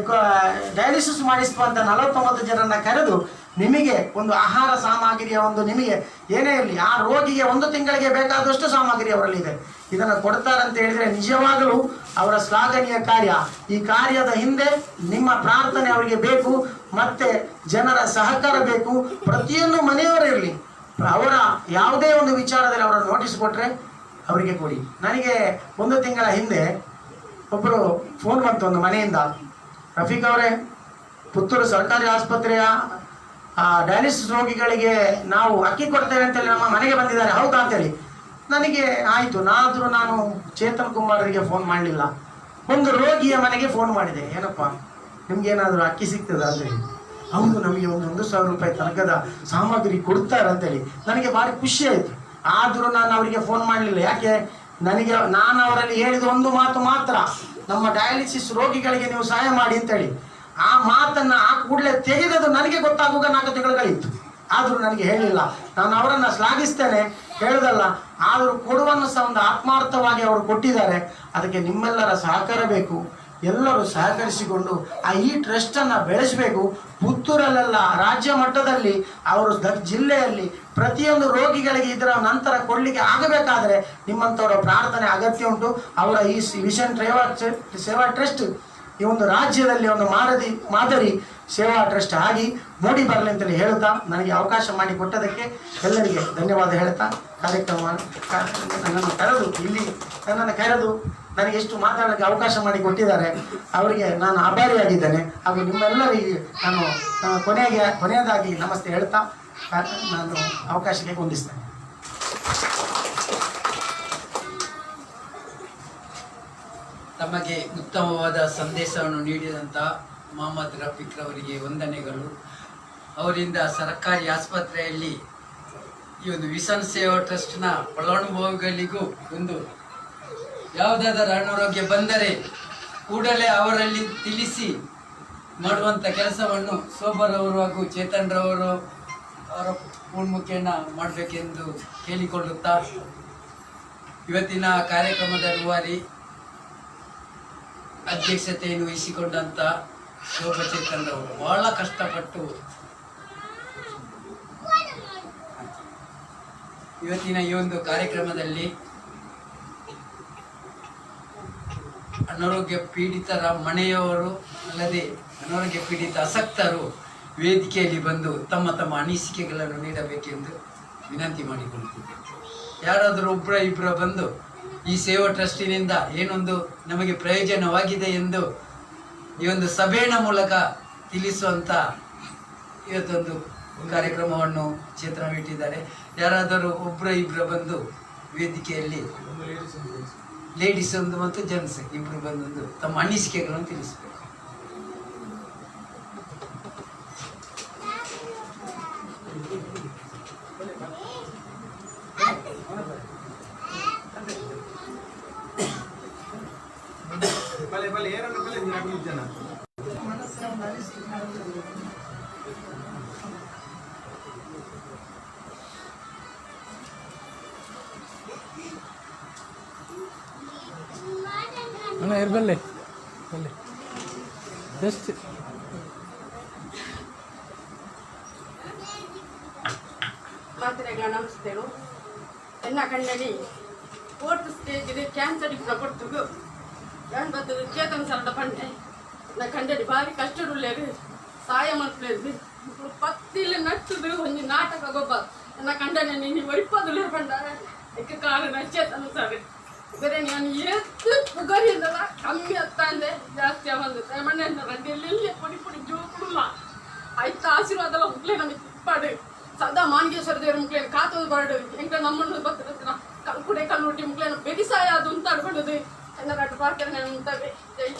S5: ಡಯಾಲಿಸಿಸ್ ಮಾಡಿಸುವಂಥ 49 ಜನರನ್ನ ಕರೆದು ನಿಮಗೆ ಒಂದು ಆಹಾರ ಸಾಮಗ್ರಿಯ ಒಂದು ನಿಮಗೆ ಏನೇ ಇರಲಿ ಆ ರೋಗಿಗೆ 1 ತಿಂಗಳಿಗೆ ಬೇಕಾದಷ್ಟು ಸಾಮಗ್ರಿ ಅವರಲ್ಲಿದೆ. ಇದನ್ನು ಕೊಡ್ತಾರಂತ ಹೇಳಿದರೆ ನಿಜವಾಗಲೂ ಅವರ ಶ್ಲಾಘನೀಯ ಕಾರ್ಯ. ಈ ಕಾರ್ಯದ ಹಿಂದೆ ನಿಮ್ಮ ಪ್ರಾರ್ಥನೆ ಅವರಿಗೆ ಬೇಕು, ಮತ್ತೆ ಜನರ ಸಹಕಾರ ಬೇಕು. ಪ್ರತಿಯೊಂದು ಮನೆಯವರಿರಲಿ, ಅವರ ಯಾವುದೇ ಒಂದು ವಿಚಾರದಲ್ಲಿ ಅವರ ನೋಟಿಸ್ ಕೊಟ್ಟರೆ ಅವರಿಗೆ ಕೊಡಿ. ನನಗೆ 1 ತಿಂಗಳ ಹಿಂದೆ ಒಬ್ಬರು ಫೋನ್ ಬಂತು ಒಂದು ಮನೆಯಿಂದ, ರಫೀಕ್ ಅವರೇ, ಪುತ್ತೂರು ಸರ್ಕಾರಿ ಆಸ್ಪತ್ರೆಯ ಡಯಾಲಿಸಿಸ್ ರೋಗಿಗಳಿಗೆ ನಾವು ಅಕ್ಕಿ ಕೊಡ್ತೇವೆ ಅಂತೇಳಿ ನಮ್ಮ ಮನೆಗೆ ಬಂದಿದ್ದಾರೆ, ಹೌದಾ ಅಂತೇಳಿ. ನನಗೆ ಆಯಿತು, ನಾನು ಚೇತನ್ ಕುಮಾರರಿಗೆ ಫೋನ್ ಮಾಡಲಿಲ್ಲ, ಒಂದು ರೋಗಿಯ ಮನೆಗೆ ಫೋನ್ ಮಾಡಿದೆ. ಏನಪ್ಪ ನಿಮ್ಗೇನಾದರೂ ಅಕ್ಕಿ ಸಿಗ್ತದ ಅಂತೇಳಿ. ಹೌದು, ನಮಗೆ ಒಂದು 1,000 ರೂಪಾಯಿ ತನಕದ ಸಾಮಗ್ರಿ ಕೊಡ್ತಾರೆ ಅಂತೇಳಿ ನನಗೆ ಭಾರಿ ಖುಷಿ ಆಯಿತು. ಆದರೂ ನಾನು ಅವರಿಗೆ ಫೋನ್ ಮಾಡಲಿಲ್ಲ. ಯಾಕೆ? ನಾನು ಅವರಲ್ಲಿ ಹೇಳಿದ ಒಂದು ಮಾತು ಮಾತ್ರ, ನಮ್ಮ ಡಯಾಲಿಸಿಸ್ ರೋಗಿಗಳಿಗೆ ನೀವು ಸಹಾಯ ಮಾಡಿ ಅಂತೇಳಿ. ಆ ಮಾತನ್ನು ಆ ಕೂಡಲೇ ತೆಗೆದದು ನನಗೆ ಗೊತ್ತಾಗುವಾಗ 4 ತಿಂಗಳುಗಳಿತ್ತು. ಆದರೂ ನನಗೆ ಹೇಳಿಲ್ಲ. ನಾನು ಅವರನ್ನು ಶ್ಲಾಘಿಸ್ತೇನೆ, ಹೇಳುದಲ್ಲ. ಆದರೂ ಕೊಡುವನ್ನು ಸಹ ಒಂದು ಆತ್ಮಾರ್ಥವಾಗಿ ಅವರು ಕೊಟ್ಟಿದ್ದಾರೆ. ಅದಕ್ಕೆ ನಿಮ್ಮೆಲ್ಲರ ಸಹಕಾರ ಬೇಕು. ಎಲ್ಲರೂ ಸಹಕರಿಸಿಕೊಂಡು ಈ ಟ್ರಸ್ಟನ್ನು ಬೆಳೆಸಬೇಕು. ಪುತ್ತೂರಲ್ಲೆಲ್ಲ ರಾಜ್ಯ ಮಟ್ಟದಲ್ಲಿ ಅವರು ಜಿಲ್ಲೆಯಲ್ಲಿ ಪ್ರತಿಯೊಂದು ರೋಗಿಗಳಿಗೆ ಇದರ ನಂತರ ಕೊಡಲಿಕ್ಕೆ ಆಗಬೇಕಾದರೆ ನಿಮ್ಮಂಥವರ ಪ್ರಾರ್ಥನೆ ಅಗತ್ಯ ಉಂಟು. ಅವರ ಈ ಮಿಷನ್ ಸೇವಾ ಟ್ರಸ್ಟ್ ಈ ಒಂದು ರಾಜ್ಯದಲ್ಲಿ ಒಂದು ಮಾದರಿ ಸೇವಾ ಟ್ರಸ್ಟ್ ಆಗಿ ಮೂಡಿ ಬರಲಿ ಅಂತೇಳಿ ಹೇಳುತ್ತಾ ನನಗೆ ಅವಕಾಶ ಮಾಡಿಕೊಟ್ಟದಕ್ಕೆ ಎಲ್ಲರಿಗೆ ಧನ್ಯವಾದ ಹೇಳ್ತಾ ಕಾರ್ಯಕ್ರಮ ನನ್ನನ್ನು ಕರೆದು ನನಗೆ ಎಷ್ಟು ಮಾತಾಡೋಕ್ಕೆ ಅವಕಾಶ ಮಾಡಿಕೊಟ್ಟಿದ್ದಾರೆ ಅವರಿಗೆ ನಾನು ಆಭಾರಿಯಾಗಿದ್ದೇನೆ. ಹಾಗೂ ನಿಮ್ಮೆಲ್ಲರಿಗೆ ನಾನು ಕೊನೆಯದಾಗಿ ನಮಸ್ತೆ ಹೇಳ್ತಾ ನಾನು ಅವಕಾಶಕ್ಕೆ ಹೊಂದಿಸ್ತೇನೆ.
S1: ತಮಗೆ ಉತ್ತಮವಾದ ಸಂದೇಶವನ್ನು ನೀಡಿದಂಥ ಮೊಹಮ್ಮದ್ ರಫೀಕ್ ಅವರಿಗೆ ವಂದನೆಗಳು. ಅವರಿಂದ ಸರ್ಕಾರಿ ಆಸ್ಪತ್ರೆಯಲ್ಲಿ ಈ ಒಂದು ಮಿಷನ್ ಸೇವಾ ಟ್ರಸ್ಟ್ನ ಫಲಾನುಭವಿಗಳಿಗೂ ಒಂದು ಯಾವುದಾದರೂ ಅನಾರೋಗ್ಯ ಬಂದರೆ ಕೂಡಲೇ ಅವರಲ್ಲಿ ತಿಳಿಸಿ ಮಾಡುವಂಥ ಕೆಲಸವನ್ನು ಶೋಭರವರು ಹಾಗೂ ಚೇತನ್ ರವರು ಅವರ ಮುಖೇನ ಮಾಡಬೇಕೆಂದು ಕೇಳಿಕೊಳ್ಳುತ್ತಾ ಇವತ್ತಿನ ಕಾರ್ಯಕ್ರಮದ ರೂವಾರಿ ಅಧ್ಯಕ್ಷತೆಯನ್ನು ವಹಿಸಿಕೊಂಡಂಥ ಶೋಭಾ ಚೇತನ್ ರವರು ಬಹಳ ಕಷ್ಟಪಟ್ಟು ಇವತ್ತಿನ ಈ ಒಂದು ಕಾರ್ಯಕ್ರಮದಲ್ಲಿ ಅನಾರೋಗ್ಯ ಪೀಡಿತರ ಮನೆಯವರು ಅಲ್ಲದೆ ಅನಾರೋಗ್ಯ ಪೀಡಿತ ಆಸಕ್ತರು ವೇದಿಕೆಯಲ್ಲಿ ಬಂದು ತಮ್ಮ ತಮ್ಮ ಅನಿಸಿಕೆಗಳನ್ನು ನೀಡಬೇಕೆಂದು ವಿನಂತಿ ಮಾಡಿಕೊಳ್ಳುತ್ತಿದ್ದೆ. ಯಾರಾದರೂ ಇಬ್ಬರ ಬಂದು ಈ ಸೇವಾ ಟ್ರಸ್ಟಿನಿಂದ ಏನೊಂದು ನಮಗೆ ಪ್ರಯೋಜನವಾಗಿದೆ ಎಂದು ಈ ಒಂದು ಸಭೆಯ ಮೂಲಕ ತಿಳಿಸುವಂಥ ಇವತ್ತೊಂದು ಕಾರ್ಯಕ್ರಮವನ್ನು ಚಿತ್ರವಿಟ್ಟಿದ್ದಾರೆ. ಯಾರಾದರೂ ಇಬ್ಬರ ಬಂದು ವೇದಿಕೆಯಲ್ಲಿ ಲೇಡೀಸ್ ಒಂದು ಮತ್ತು ಜೆಂಟ್ಸ್ ಇಬ್ಬರು ಬಂದೊಂದು ತಮ್ಮ ಅನಿಸಿಕೆಗಳನ್ನು ತಿಳಿಸಬೇಕು.
S6: ಬಲ್ಲೆ ಜಸ್ಟ್
S7: ಮಾತ್ರೆಗಳ ನಮಸ್ತೇಳು ಎನ್ನ ಕಣ್ಣಲ್ಲಿ 4th ಸ್ಟೇಜ್ ಕ್ಯಾನ್ಸರ್ ಕೊಡ್ತು ನಾನು ಬರ್ತದೆ ಚೇತನ್ ಸರಡ ಪಂಡೆ ನಾ ಕಂಡಲ್ಲಿ ಭಾರಿ ಕಷ್ಟಡುಳ್ಳೇರು ಸಹಾಯ ಮಾಡ್ತಿದ್ದು ಪತ್ತಿಲ್ಲ ನಟ್ಟದು ಒಂದು ನಾಟಕ ಗೊಬ್ಬ ನನ್ನ ಕಂಡನೆ ನೀನು ಒಳಿಪದುಲ್ಲ ಪಂಡ ಇದಕ್ಕೆ ಕಾರಣ ಚೇತನ್ ಸರ್ ಬೇರೆ ನಾನು ಎಷ್ಟು ಪುಗರಿಂದಲ್ಲ ಕಮ್ಮಿ ಹತ್ತಂದೆ ಜಾಸ್ತಿ ಆವಂದು ಮಣ್ಣೆ ರೆಡ್ಡಿಯಲ್ಲಿ ಪುಡಿ ಪುಡಿ ಜೋಕುಲ್ಲ ಆಯ್ತು ಆಶೀರ್ವಾದ ಮುಕ್ಲೆ ನಮಗೆ ಪಾಡು ಸದಾ ಮಾನ್ಗೇಶ್ವರ ದೇವ್ರ ಮುಕ್ಲೇನು ಕಾತೋದು ಬಾರ್ಡು ಎಂಕ ನಮ್ಮನ್ನು ಬರ್ತದ ಕಲ್ಕುಡೆ ಕಲ್ಲುಟ್ಟಿ ಮುಕ್ಲೇನು ಬೆರಿಸಾಯ ಅದು ಅಂತ ಅಡ್ಕೊಳ್ಳೋದು ಎಲ್ಲರ ಅಡ್ಡ ಪ್ರಾರ್ಥನೆ ಉಂಟವೆ ಜೈ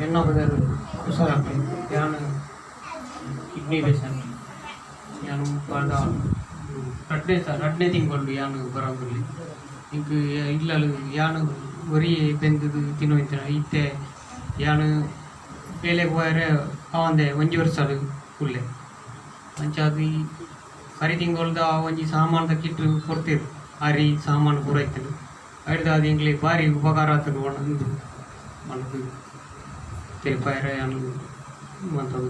S6: ಎನ್ನ ಬದಲು ಕುಶಲಕ್ಕೆ ಯಾನು ಕಿಡ್ನಿ ಪೇಷಂಟ್ ಯಾನು ಪಾದ ರಡ್ಡೆ ತಿಂಗಳು ಯಾನು ಬರೋದಿಲ್ಲ ಇಂಕ ಇಲ್ಲಲು ಯಾನು ಒರಿ ಬೆಂದದು ತಿನ್ನೋಯ್ತಾನ ಇತ್ತೆ ಯಾನು ಬೇಲೆಗೆ ಹೋದರೆ ಅವಂದೆ ಒಂಜಿ ವರ್ಷ ಫುಲ್ಲೆ ಅಂಚಾದು ಕರಿ ತಿಂಗಳದ ಒಂಜಿ ಸಾಮಾನ್ದ ಕಿಟ್ಟು ಕೊಡ್ತೀರು ಆರಿ ಸಾಮಾನು ಪೂರೈತರು ಹಿಡ್ದು ಅದು ಎಂಗ್ಲಿ ಭಾರಿ ಉಪಕಾರ ಆಗ್ತದೆ ಒಂದು మనకు తెలిపారు యాను మంతవు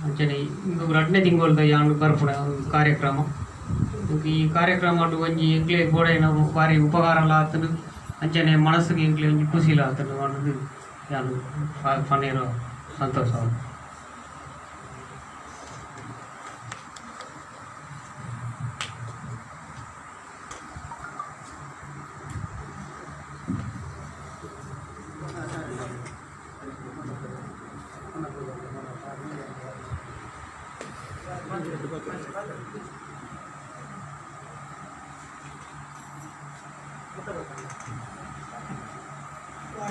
S6: అంచనే ఇంకొక రెండే తింగోల్ದ యాను ಬರ್ಪುಡ ಕಾರ್ಯಕ್ರಮ ಈ ಕಾರ್ಯಕ್ರಮ ಒಂಜಿ ಎಂಕ್ಲೆ ಬೋಡೈನ ಭಾರಿ ಉಪಕಾರ ಆತನು ಅಂಚನೆ ಮನಸ್ಸಿಗೆ ಎಂಕ್ಲೆ ಒಂಜಿ ಖುಷಿ ಆತನು ಅನ್ನೋದು ಯಾನು ಪನ್ನೇರು ಸಂತೋಷ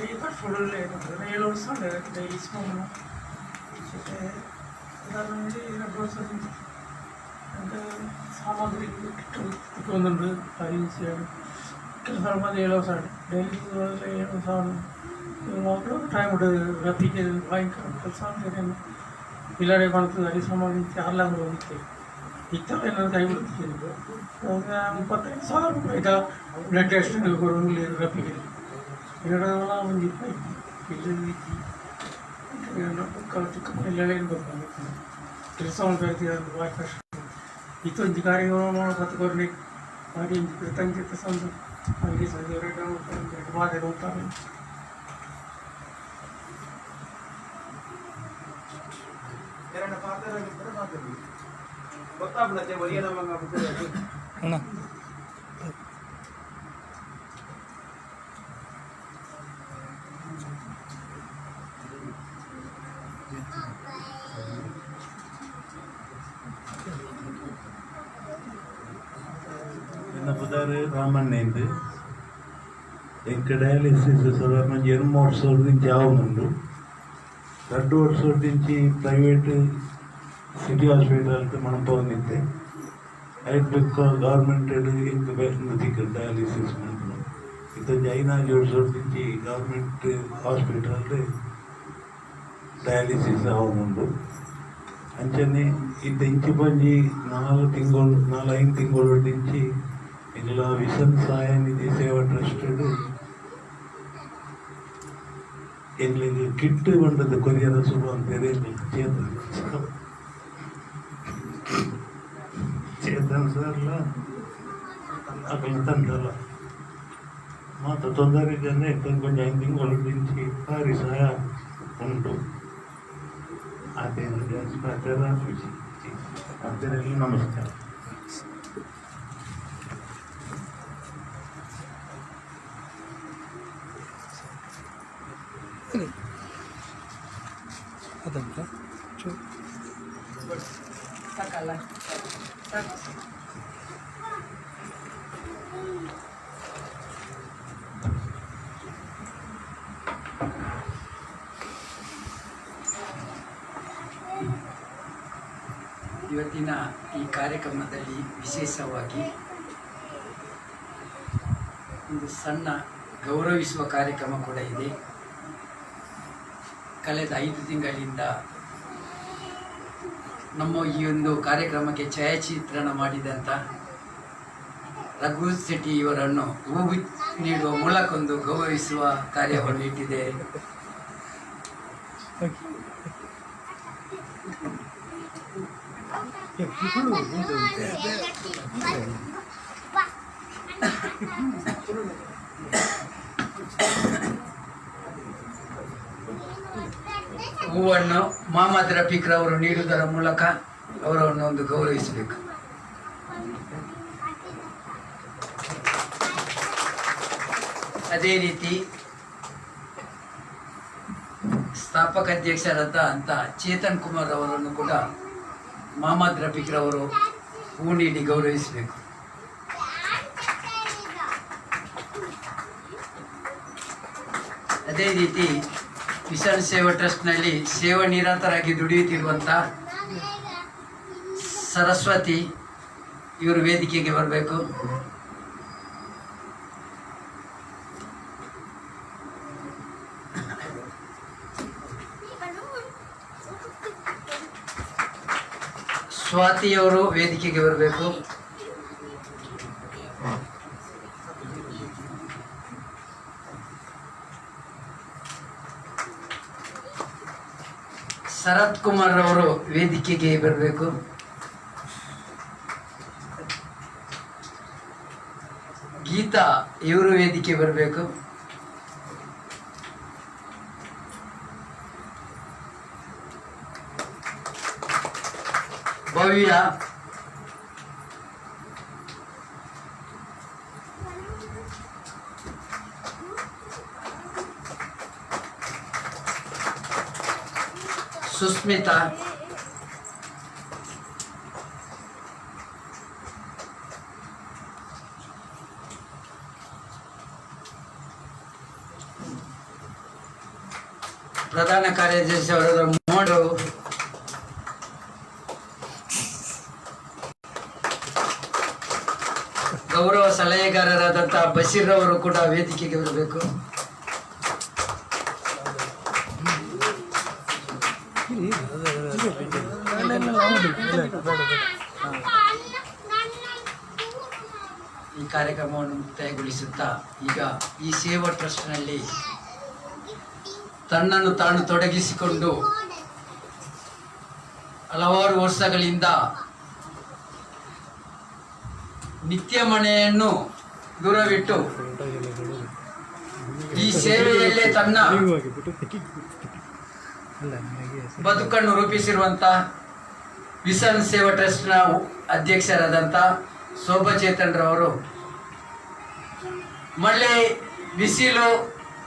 S5: Itu full yellow sun the is from ಸಾಮಗ್ರಿ ಒಂದೊಂದು ಕೆಲಸ ಹೇಳೋ ಸರ್ ಡೈಲಿ ಹೇಳೋ ಸರ್ ಟೈಮ್ ರಫಿಗೆ ಭಯಂಕರ ಕೆಲಸ ಅಂತ ಇಲ್ಲಡೆ ಕಾಣ್ತದೆ ಅಡಿ ಸಾಮಾಗ್ರಿ 4 ಲಕ್ಷ ಹೋಗಿತ್ತು ಇತ್ತಲ್ಲ ಏನಾದ್ರು ಕೈ ಬಿಡ್ತಿದ್ದು 25,000 ರೂಪಾಯಿ ಬ್ಲಡ್ ಟೆಸ್ಟ್ ಕೊಡೋಂಗಿಲ್ಲ ರಫಿಗೆ ಇರೋದೆಲ್ಲ ಒಂದು ಇಲ್ಲಿ ಎಲ್ಲೇನು ಬರ್ತಾನೆ ಕೆಲಸ ಮಾಡ್ತಾ ಭಾಳ ಕಷ್ಟ ಇತ್ತು ಒಂದು ಕಾರ್ಯಕ್ರಮ ಮಾಡೋ ಕತ್ಕೊರ್ಲಿ ಮಾಡಿ ಕೃತಜ್ಞತೆ ಸಂದು ಅಲ್ಲಿ ಸಂಜೆ ಬಾಧೆ ಹೋಗ್ತಾರೆ
S3: ಗೊತ್ತಾಗ್ಬಿಡತ್ತೆ ಒರಿಯ
S8: ಅಣ್ಣ
S9: ನನ್ನ ಪದಾರೆ ರಾಮಣ್ಣೆಂದು ಎಂಕ ಡಯಾಲಿಸಿಸ್ ಸಾಧಾರಣ 2 ವರ್ಷದ నుంచి ಆവുന്നുണ്ട് 2 ವರ್ಷದ నుంచి ಪ್ರೈವೇಟ್ ಸಿಟಿ ಹಾಸ್ಪಿಟಲ್ ಮಣಪ ಬಂದಿದ್ದೆ ಐದು ಗೌರ್ಮೆಂಟ್ ಇಂದು ಬೇರೆ ಡಯಾಲಿಸಿಸ್ ಮಾಡ್ಕೊಂಡು ಇದು 5 ವರ್ಷದ నుంచి ಗೌರ್ಮೆಂಟ್ ಹಾಸ್ಪಿಟಲ್ ಡಯಾಲಿಸಿಸ್ ಆവുന്നുണ്ട് ಅಂಚನೆ ಇದು ಇಂಚಿ ಬಂಜಿ 4 ತಿಂಗಳು నుంచి ಇಲ್ಲ ವಿಷನ್ ಸಹಾಯ ನಿಧಿ ಸೇವಾ ಟ್ರಸ್ಟ್ எங்களுக்கு கிட்டு பண்ணுறது கொரியரை சொல்லுவாங்க தெரியல చేద్దాం సార్లా అక్కడ తండ్రಲ್ಲ ಮಾತು ತೊಂದರೆగానే కొంచెం 5 ತಿಂಗಳ నుంచి ಭಾರಿ ಸಹಾಯ ಉಂಟು ಅದರಲ್ಲಿ ನಮಸ್ಕಾರ
S8: ಅದಂತ
S1: ಸಾಕಲ್ಲ ಸಾಕು ಇವತ್ತಿನ ಈ ಕಾರ್ಯಕ್ರಮದಲ್ಲಿ ವಿಶೇಷವಾಗಿ ಒಂದು ಸಣ್ಣ ಗೌರವಿಸುವ ಕಾರ್ಯಕ್ರಮ ಕೂಡ ಇದೆ. ಕಳೆದ 5 ತಿಂಗಳಿಂದ ನಮ್ಮ ಈ ಒಂದು ಕಾರ್ಯಕ್ರಮಕ್ಕೆ ಛಾಯಾಚಿತ್ರಣ ಮಾಡಿದಂಥ ರಘು ಶೆಟ್ಟಿ ಇವರನ್ನು ಹೂವು ನೀಡುವ ಮೂಲಕ ಒಂದು ಗೌರವಿಸುವ ಕಾರ್ಯವನ್ನು ಇಟ್ಟಿದೆ. ಹೂವನ್ನು ಮೊಹಮ್ಮದ್ ರಫೀಕ್ ರವರು ನೀಡುವುದರ ಮೂಲಕ ಅವರನ್ನು ಒಂದು ಗೌರವಿಸಬೇಕು. ಅದೇ ರೀತಿ ಸ್ಥಾಪಕ ಅಧ್ಯಕ್ಷರಾದ ಅಂತ ಚೇತನ್ ಕುಮಾರ್ ಅವರನ್ನು ಕೂಡ ಮೊಹಮ್ಮದ್ ರಫೀಕ್ ರವರು ಹೂ ನೀಡಿ ಗೌರವಿಸಬೇಕು. ಅದೇ ರೀತಿ ಮಿಷನ್ ಸೇವಾ ಟ್ರಸ್ಟ್ನಲ್ಲಿ ಸೇವಾ ನಿರತರಾಗಿ ದುಡಿಯುತ್ತಿರುವಂಥ ಸರಸ್ವತಿ ಇವರು ವೇದಿಕೆಗೆ ಬರಬೇಕು. ಸ್ವಾತಿಯವರು ವೇದಿಕೆಗೆ ಬರಬೇಕು. ಶರತ್ ಕುಮಾರ್ ಅವರು ವೇದಿಕೆಗೆ ಬರಬೇಕು. ಗೀತಾ ಇವರು ವೇದಿಕೆ ಬರಬೇಕು. ಭವ್ಯ, ಸುಸ್ಮಿತಾ, ಪ್ರಧಾನ ಕಾರ್ಯದರ್ಶಿ ಅವರ ಮೋಡು, ಗೌರವ ಸಲಹೆಗಾರರಾದಂತಹ ಬಶೀರ್ ಅವರು ಕೂಡ ವೇದಿಕೆಗೆ ಬರಬೇಕು. ಈ ಕಾರ್ಯಕ್ರಮವನ್ನು ಮುಕ್ತಾಯಗೊಳಿಸುತ್ತಾ ಈಗ ಈ ಸೇವಾ ಟ್ರಸ್ಟ್ನಲ್ಲಿ ತನ್ನನ್ನು ತಾನು ತೊಡಗಿಸಿಕೊಂಡು ಹಲವಾರು ವರ್ಷಗಳಿಂದ ನಿತ್ಯ ಮನೆಯನ್ನು ದೂರವಿಟ್ಟು ಈ ಸೇವೆಯಲ್ಲೇ ತನ್ನ ಬದುಕನ್ನು ರೂಪಿಸಿರುವಂಥ ಮಿಷನ್ ಸೇವಾ ಟ್ರಸ್ಟ್ನ ಅಧ್ಯಕ್ಷರಾದಂಥ ಶೋಭಚೇತನ್ ರವರು ಮಳೆ ಬಿಸಿಲು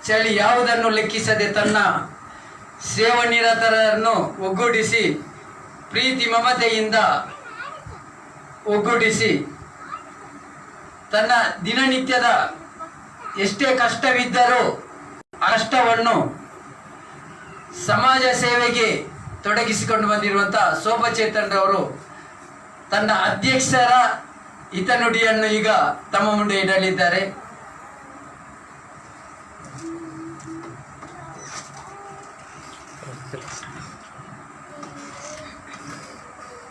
S1: ಚಳಿ ಯಾವುದನ್ನು ಲೆಕ್ಕಿಸದೆ ತನ್ನ ಸೇವಾ ನಿರತರನ್ನು ಒಗ್ಗೂಡಿಸಿ ಪ್ರೀತಿ ಮಮತೆಯಿಂದ ಒಗ್ಗೂಡಿಸಿ ತನ್ನ ದಿನನಿತ್ಯದ ಎಷ್ಟೇ ಕಷ್ಟವಿದ್ದರೂ ಆ ಕಷ್ಟವನ್ನು ಸಮಾಜ ಸೇವೆಗೆ ತೊಡಗಿಸಿಕೊಂಡು ಬಂದಿರುವಂಥ ಶೋಭಚೇತನ್ ರವರು ತನ್ನ ಅಧ್ಯಕ್ಷರ ಹಿತನುಡಿಯನ್ನು ಈಗ ತಮ್ಮ ಮುಂದೆ ಇಡಲಿದ್ದಾರೆ.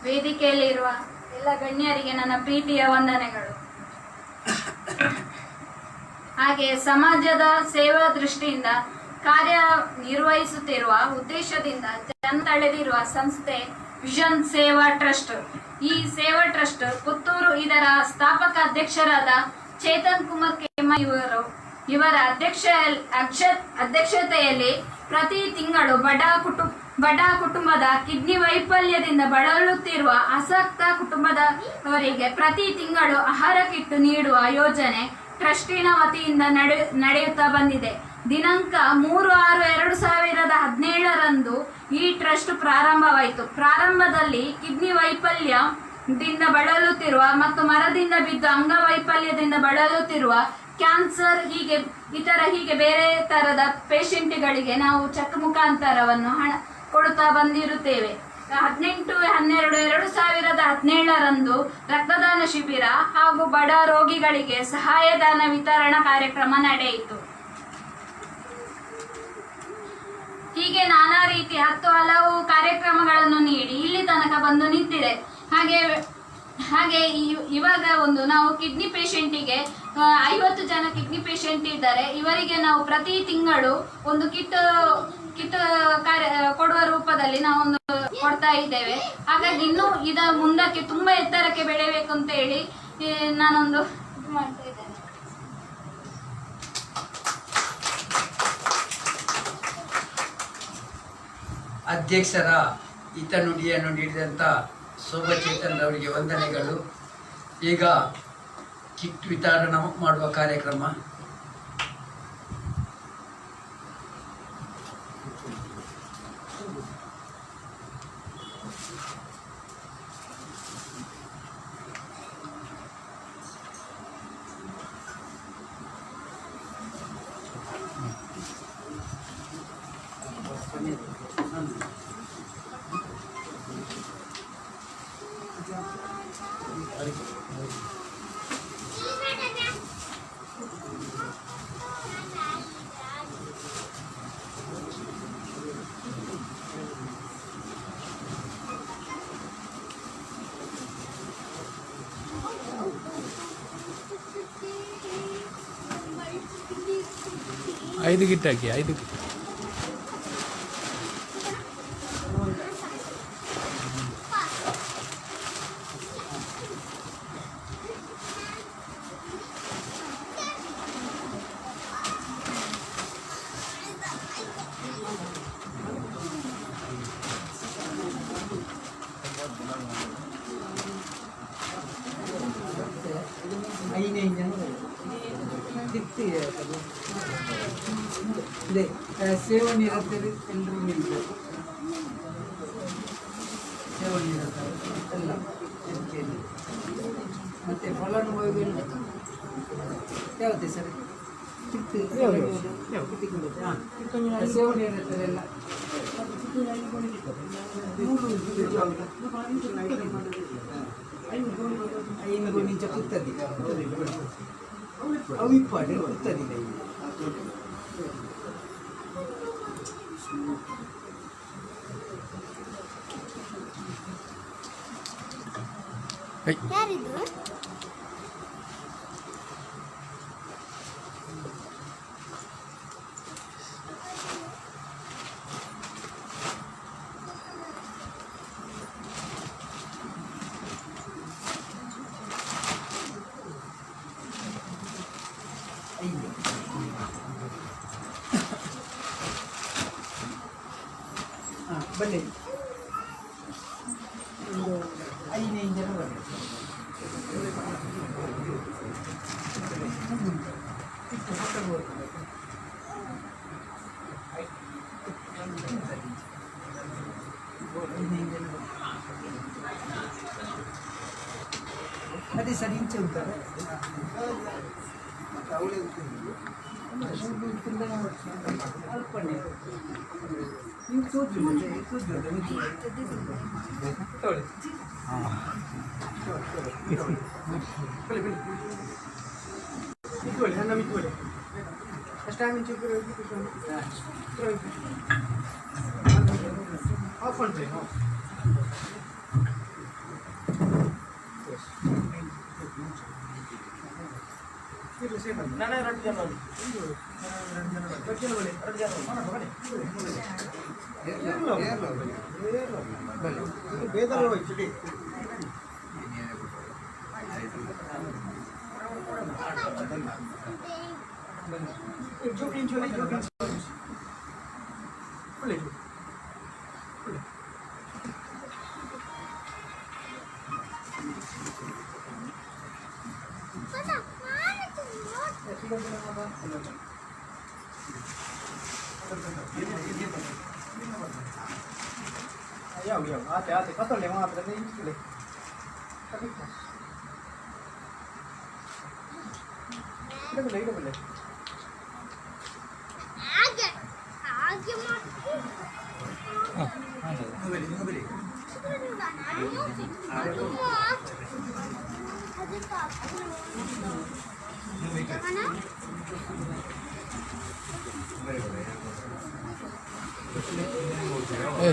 S10: ವೇದಿಕೆಯಲ್ಲಿರುವ ಎಲ್ಲ ಗಣ್ಯರಿಗೆ ನನ್ನ ಪ್ರೀತಿಯ ವಂದನೆಗಳು. ಹಾಗೆ ಸಮಾಜದ ಸೇವಾ ದೃಷ್ಟಿಯಿಂದ ಕಾರ್ಯನಿರ್ವಹಿಸುತ್ತಿರುವ ಉದ್ದೇಶದಿಂದ ತಳೆದಿರುವ ಸಂಸ್ಥೆ ವಿಷನ್ ಸೇವಾ ಟ್ರಸ್ಟ್. ಈ ಸೇವಾ ಟ್ರಸ್ಟ್ ಪುತ್ತೂರು ಇದರ ಸ್ಥಾಪಕ ಅಧ್ಯಕ್ಷರಾದ ಚೇತನ್ ಕುಮಾರ್ ಕೆಮ್ಮ ಇವರ ಅಧ್ಯಕ್ಷತೆಯಲ್ಲಿ ಪ್ರತಿ ತಿಂಗಳು ಬಡ ಕುಟುಂಬದ ಕಿಡ್ನಿ ವೈಫಲ್ಯದಿಂದ ಬಳಲುತ್ತಿರುವ ಆಸಕ್ತ ಕುಟುಂಬದವರಿಗೆ ಪ್ರತಿ ತಿಂಗಳು ಆಹಾರ ಕಿಟ್ ನೀಡುವ ಯೋಜನೆ ಟ್ರಸ್ಟಿನ ವತಿಯಿಂದ ನಡೆಯುತ್ತಾ ಬಂದಿದೆ. ದಿನಾಂಕ 3/6/2017 ಈ ಟ್ರಸ್ಟ್ ಪ್ರಾರಂಭವಾಯಿತು. ಪ್ರಾರಂಭದಲ್ಲಿ ಕಿಡ್ನಿ ವೈಫಲ್ಯದಿಂದ ಬಳಲುತ್ತಿರುವ ಮತ್ತು ಮರದಿಂದ ಬಿದ್ದು ಅಂಗವೈಫಲ್ಯದಿಂದ ಬಳಲುತ್ತಿರುವ ಕ್ಯಾನ್ಸರ್ ಹೀಗೆ ಬೇರೆ ತರದ ಪೇಷಂಟ್ಗಳಿಗೆ ನಾವು ಚೆಕ್ ಮುಖಾಂತರವನ್ನು ಹಣ ಕೊಡುತ್ತಾ ಬಂದಿರುತ್ತೇವೆ. 18/12/2017 ರಕ್ತದಾನ ಶಿಬಿರ ಹಾಗೂ ಬಡ ರೋಗಿಗಳಿಗೆ ಸಹಾಯಧನ ವಿತರಣಾ ಕಾರ್ಯಕ್ರಮ ನಡೆಯಿತು. ಹೀಗೆ ನಾನಾ ರೀತಿ ಹಲವು ಕಾರ್ಯಕ್ರಮಗಳನ್ನು ನೀಡಿ ಇಲ್ಲಿ ತನಕ ಬಂದು ನಿಂತಿದೆ. ಹಾಗೆ ಇವಾಗ ನಾವು ಕಿಡ್ನಿ ಪೇಷಂಟಿಗೆ 50 ಜನ ಕಿಡ್ನಿ ಪೇಷಂಟ್ ಇದ್ದಾರೆ. ಇವರಿಗೆ ನಾವು ಪ್ರತಿ ತಿಂಗಳು ಒಂದು ಕಿಟ್ ಕೊಡುವ ರೂಪದಲ್ಲಿ ನಾವೊಂದು ಕೊಡ್ತಾ ಇದ್ದೇವೆ. ಹಾಗಾಗಿ ಇನ್ನೂ ಮುಂದಕ್ಕೆ ತುಂಬಾ ಎತ್ತರಕ್ಕೆ ಬೆಳೆಯಬೇಕು ಅಂತ ಹೇಳಿ ನಾನೊಂದು ಮಾಡ್ತಾ ಇದ್ದೇನೆ.
S1: ಅಧ್ಯಕ್ಷರ ಹಿತನುಡಿಯನ್ನು ನೀಡಿದಂಥ ಶೋಭಾ ಚೇತನ್ ಅವರಿಗೆ ವಂದನೆಗಳು. ಈಗ ಕಿಟ್ ವಿತರಣೆ ಮಾಡುವ ಕಾರ್ಯಕ್ರಮ.
S8: ಐದು ಗಿಟ್ ಹಾಕಿ, 5 ಗಿಟ್.
S1: ಸೇವನೆ ಇರುತ್ತೆ ಎಲ್ಲರೂ ನಿಲ್ಬೇಕು. ಸೇವನೆ ಇರುತ್ತೆ ಎಲ್ಲ ಎಲ್ಕೆಯಲ್ಲಿ. ಮತ್ತು ಫಲಾನುಭವಿಗಳು ಯಾವತ್ತೆ ಸರ್ ಸೇವನೆ ಇರುತ್ತದೆ ಎಲ್ಲ ಐನೂರು ನಿಂಚ ಕುತ್ತದಿ ಅವಿಪ್ಪಾಡು ಕುತ್ತದಿಲ್ಲ.
S11: ಯಾರಿದು?
S1: ಬನ್ನಿ ಒಂದು 5 ಜನ ಬನ್ನಿ. ಅದೇ ಸರ್ ಇಂಚೆ ಉಂಟಲ್ಲ ಅಲ್ಪನೆ ನೀವು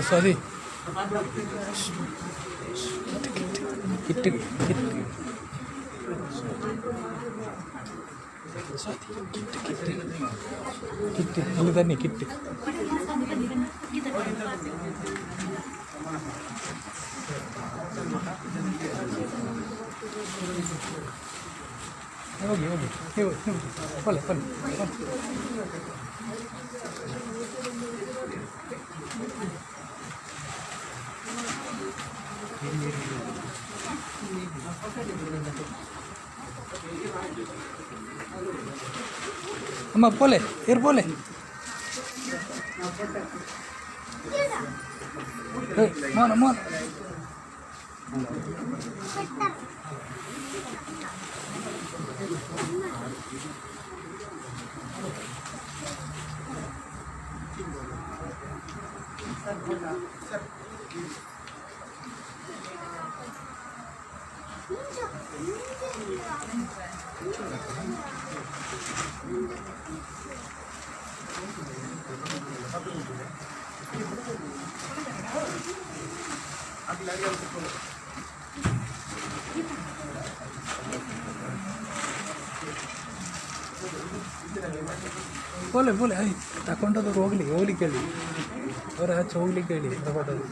S8: सॉरी किट किट किट ಅಲ್ಲಿ ತನ್ನಿ ಕಿಟ್ ಹೋಗಿ ಹೋಗಿ ನೀವು ಹೊಲೆ ಹೊಲೆ ಅಮ್ಮ ಪೋಲೆ ಇರ್ ಪೋಲೆ ಮೋನ ಮೋನ ಬೋಲೆ ಬೋಲೆ ಐ ತಗೊಂಡವ್ರು ಹೋಗ್ಲಿಕ್ಕೆ ಹೇಳಿ ಅವ್ರು ಆಚೆ ಹೋಗ್ಲಿಕ್ಕೆ ಹೇಳಿ ತಗೊಂಡವ್ರು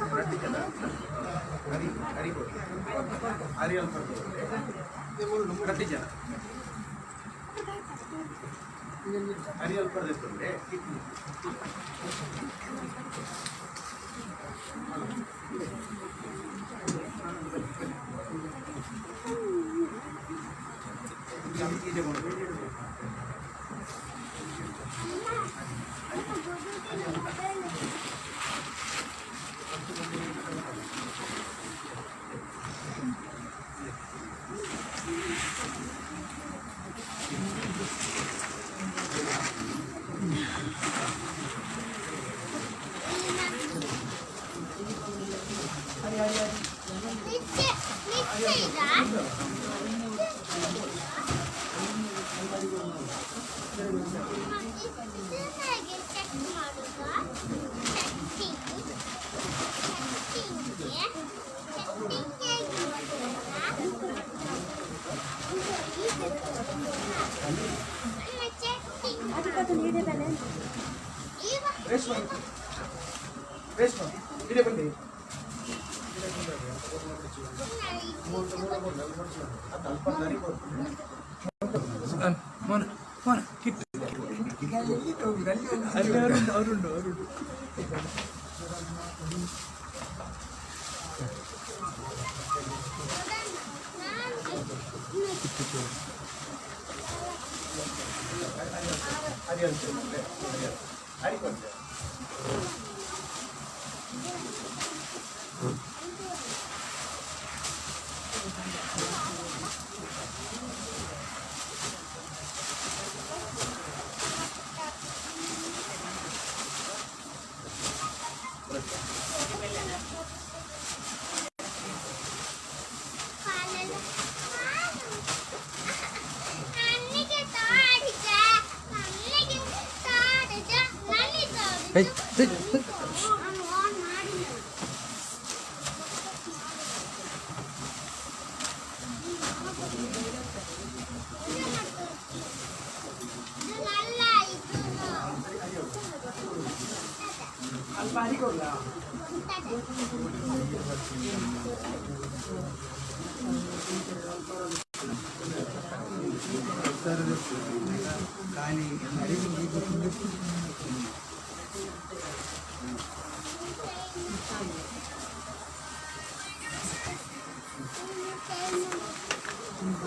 S8: ಮೋನ ಮೋನ ಕಿಟ್ ಅಲ್ಲಿ ಅವರುಂಡು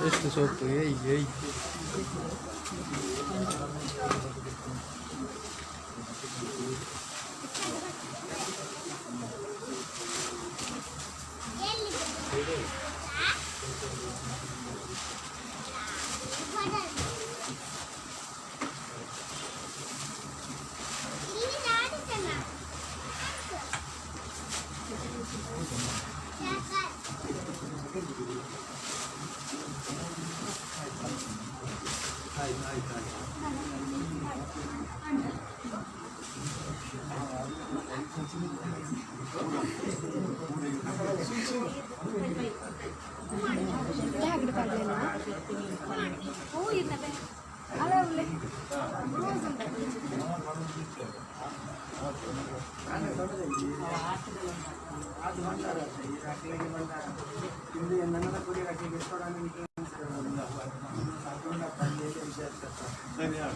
S8: ಎಷ್ಟು ಸೋಪು ಏಯ್ ಏಯ್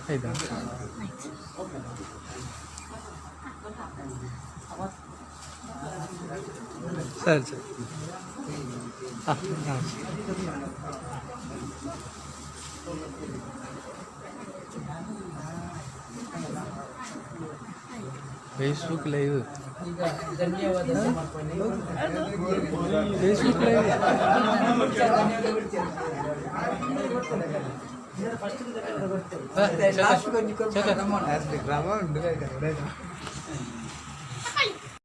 S8: ಆಯ್ತಾ ಸರಿ ಸರಿ ಹಾಂ ಹಾಂ ಫೇಸ್ಬುಕ್ ಲೈವ್
S1: ಈಗ ಧನ್ಯವಾದ ಸಮರ್ಪಣೆ
S8: ಫೇಸ್ಬುಕ್ ಲೈವ್
S1: ಲಾಸ್ಟ್ ಕೊಂಚ
S8: ಗ್ರಾಮ ಉಂಟು